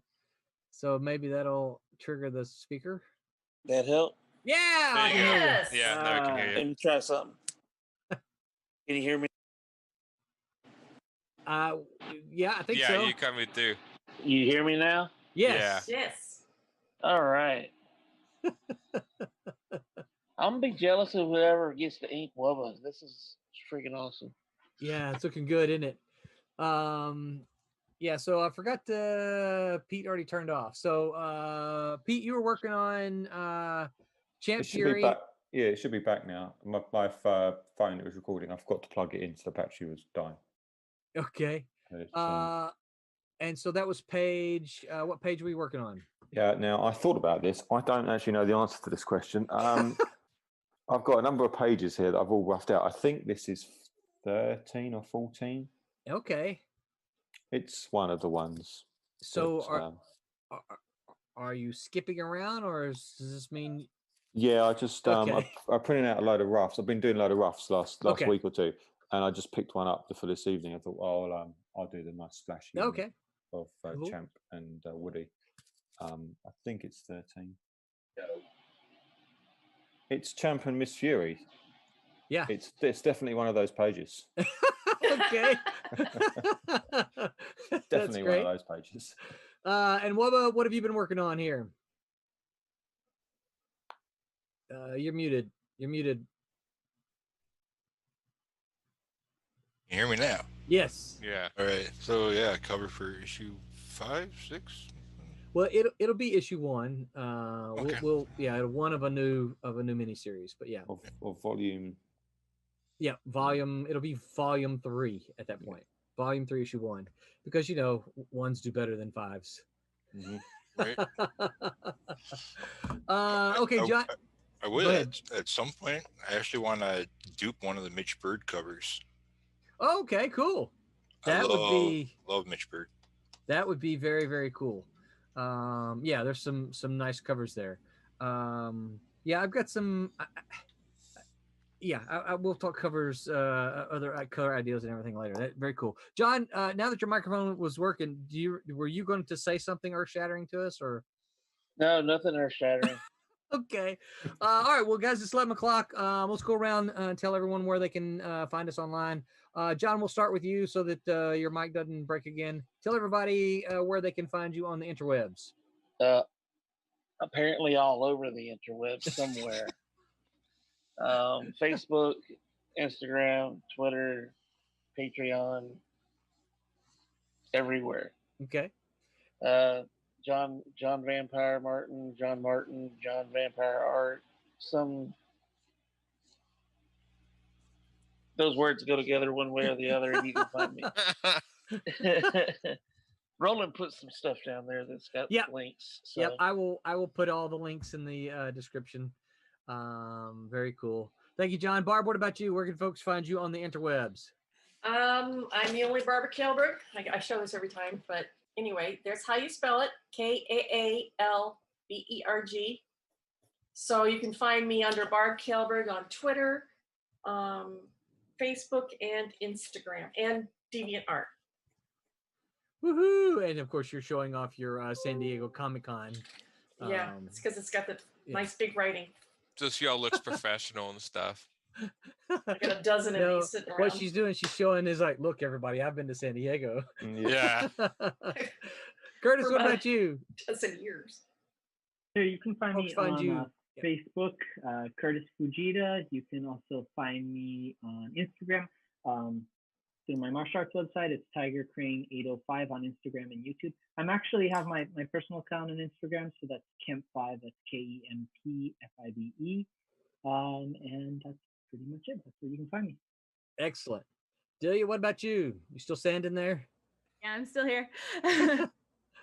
so maybe that'll trigger the speaker. That help? Yeah. I can hear you. Yeah, now we can hear you. Let me try something. Can you hear me? Yeah, I think yeah, so. you coming through. You hear me now? Yes. Yeah. Yes. All right. I'm gonna be jealous of whoever gets the ink Wubba. This is freaking awesome. Yeah, it's looking good, isn't it? Yeah, so I forgot Pete already turned off. So Pete, you were working on Champ It should Fury. be back. Yeah, it should be back now. My phone that was recording, I forgot to plug it in, so the battery was dying. Okay. And so that was page. What page were you working on? Yeah. Now I thought about this. I don't actually know the answer to this question. I've got a number of pages here that I've all roughed out. I think this is 13 or 14. Okay. It's one of the ones. So are you skipping around, or does this mean? Yeah, I just Okay. I printed out a load of roughs. I've been doing a load of roughs last Okay. week or two, and I just picked one up for this evening. I thought, oh, I'll do the nice splashy one Okay. of Cool. Champ and Woody. I think it's 13. It's Champ and Miss Fury. Yeah. It's definitely one of those pages. Okay. Definitely one great. of those pages. And what have you been working on here? You're muted. You're muted. You hear me now? Yes. Yeah. All right. So yeah, cover for issue 5, 6. Well, it'll be issue 1. Okay. We'll one of a new miniseries, but yeah. Of volume. Yeah, volume. It'll be volume 3 at that point. Volume 3, issue 1, because ones do better than 5s. Mm-hmm. Right. Okay, John. I would at some point. I actually want to dupe one of the Mitch Bird covers. Okay, cool. That would be love Mitch Bird. That would be very, very cool. Yeah, there's some nice covers there. Yeah, I've got some. I will talk covers, other color ideas and everything later. That very cool. John, now that your microphone was working, were you going to say something earth-shattering to us, or? No, nothing earth-shattering. Okay. All right. Well, guys, it's 11 o'clock. Let's go around and tell everyone where they can find us online. John, we'll start with you so that your mic doesn't break again. Tell everybody where they can find you on the interwebs. Apparently all over the interwebs somewhere. Facebook, Instagram, Twitter, Patreon, everywhere. Okay. John Vampire Martin, John Vampire Art. Those words go together one way or the other, and you can find me. Roland put some stuff down there that's got links. So. Yep, I will put all the links in the description. Very cool. Thank you, John. Barb, what about you? Where can folks find you on the interwebs? I'm the only Barbara Kalberg. I show this every time, but anyway, there's how you spell it: Kaalberg. So you can find me under Barb Kalberg on Twitter, Facebook, and Instagram, and DeviantArt. Woohoo! And of course, you're showing off your San Diego Comic-Con. Yeah, it's because it's got the nice big writing. So she all looks professional and stuff. I got a dozen of No, these sitting around. what she's doing, she's showing is like, look, everybody, I've been to San Diego. Yeah. Curtis, For what about about you? Dozen years. So you can find Folks me find on you- Facebook, Curtis Fujita. You can also find me on Instagram. Through my martial arts website, it's Tiger Crane 805 on Instagram and YouTube. I'm actually have my personal account on Instagram, so that's Kemp5, that's KEMPFIBE. And that's pretty much it. That's where you can find me. Excellent. Delia, what about you? You still standing there? Yeah, I'm still here.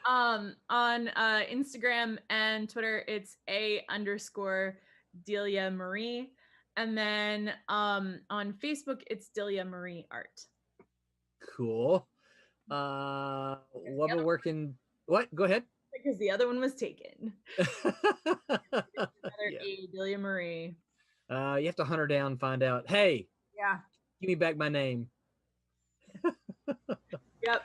On Instagram and Twitter, it's _Delia Marie. And then on Facebook, it's Delia Marie Art. Cool. What about working? What? Go ahead. Because the other one was taken. Another A, Delia Marie. You have to hunt her down and find out, hey, Yeah. give me back my name. Yep.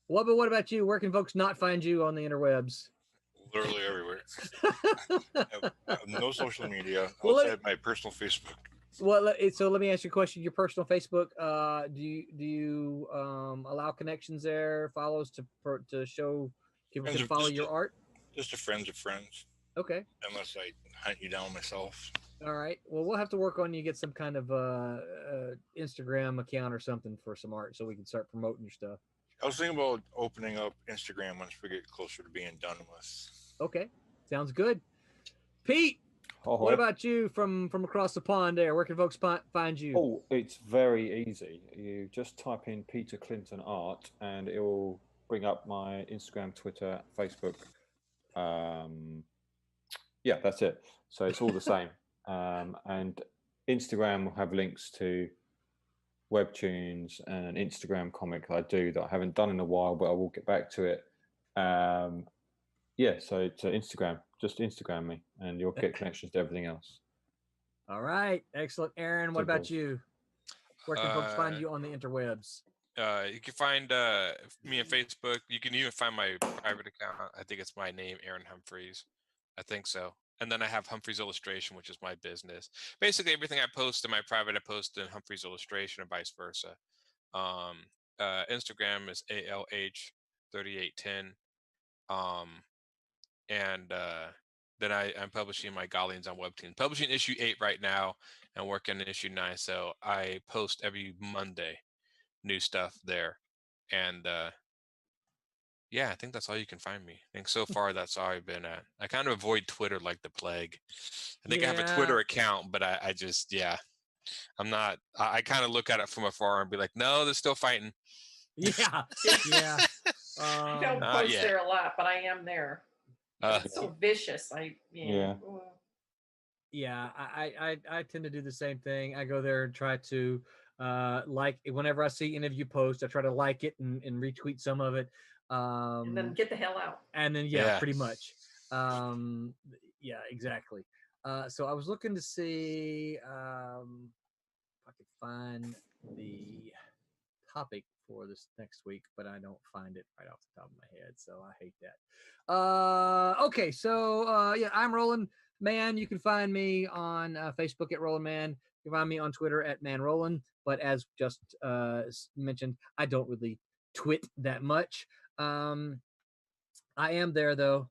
What about you? Where can folks not find you on the interwebs? Literally everywhere. I have no social media Well, outside my personal Facebook. Well, so let me ask you a question. Your personal Facebook, do you allow connections there, follows to show people Friends can of- follow just your a- art? Just a friends of friends. Okay. Unless I hunt you down myself. All right. Well, we'll have to work on you get some kind of Instagram account or something for some art so we can start promoting your stuff. I was thinking about opening up Instagram once we get closer to being done with. Okay. Sounds good. Pete, what about you from across the pond there? Where can folks find you? Oh, it's very easy. You just type in Peter Clinton Art and it will bring up my Instagram, Twitter, Facebook. Yeah, that's it. So it's all the same. And Instagram will have links to webtoons and an Instagram comic that I do that I haven't done in a while, but I will get back to it. Yeah, so to Instagram, just Instagram me and you'll get connections to everything else. All right. Excellent. Aaron, what about Simple. you? Where can folks find you on the interwebs? You can find me on Facebook. You can even find my private account. I think it's my name, Aaron Humphreys. I think so. And then I have Humphreys Illustration, which is my business. Basically, everything I post in my private, I post in Humphreys Illustration, and vice versa. Instagram is ALH3810. And then I'm publishing my Galleons on Webtoon. Publishing issue 8 right now and working on issue 9. So I post every Monday new stuff there. And yeah, I think that's all you can find me. I think so far that's all I've been at. I kind of avoid Twitter like the plague. I think I have a Twitter account, but I just, I'm not, I kind of look at it from afar and be like, no, they're still fighting. Yeah. Yeah. I don't post there a lot, but I am there. It's so vicious. Yeah, I tend to do the same thing. I go there and try to like whenever I see any of you post, I try to like it and retweet some of it. And then get the hell out. And then pretty much. Yeah, exactly. So I was looking to see if I could find the topic for this next week, but I don't find it right off the top of my head, so I hate that. Okay, so yeah, I'm Roland Man. You can find me on Facebook at Roland Man. You can find me on Twitter at Man Roland. But as just mentioned, I don't really twit that much. I am there though,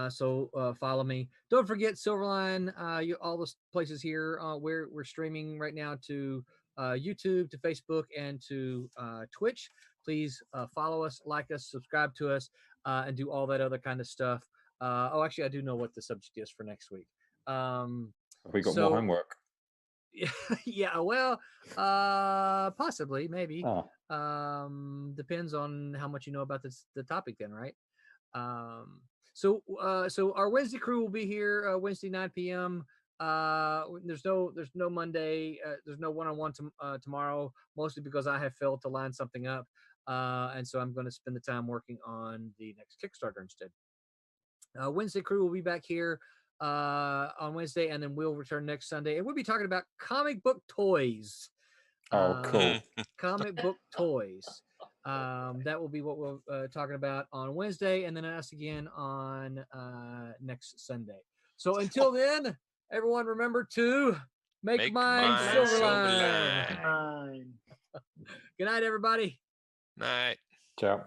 so follow me. Don't forget Silverline. All the places here we're streaming right now to YouTube, to Facebook, and to Twitch. Please follow us, like us, subscribe to us, and do all that other kind of stuff. Oh, actually, I do know what the subject is for next week. Have we got more homework? Yeah, well, possibly, maybe. Depends on how much you know about the topic then, right? So our Wednesday crew will be here Wednesday 9 p.m. there's no Monday. There's no one-on-one tomorrow, mostly because I have failed to line something up, and so I'm going to spend the time working on the next Kickstarter instead. Wednesday crew will be back here on Wednesday, and then we'll return next Sunday, and we'll be talking about comic book toys. Oh, cool. Comic book toys. That will be what we're talking about on Wednesday, and then us again on next Sunday. So until then, everyone remember to make mine Silverline. Fine. Good night, everybody. Night. Ciao.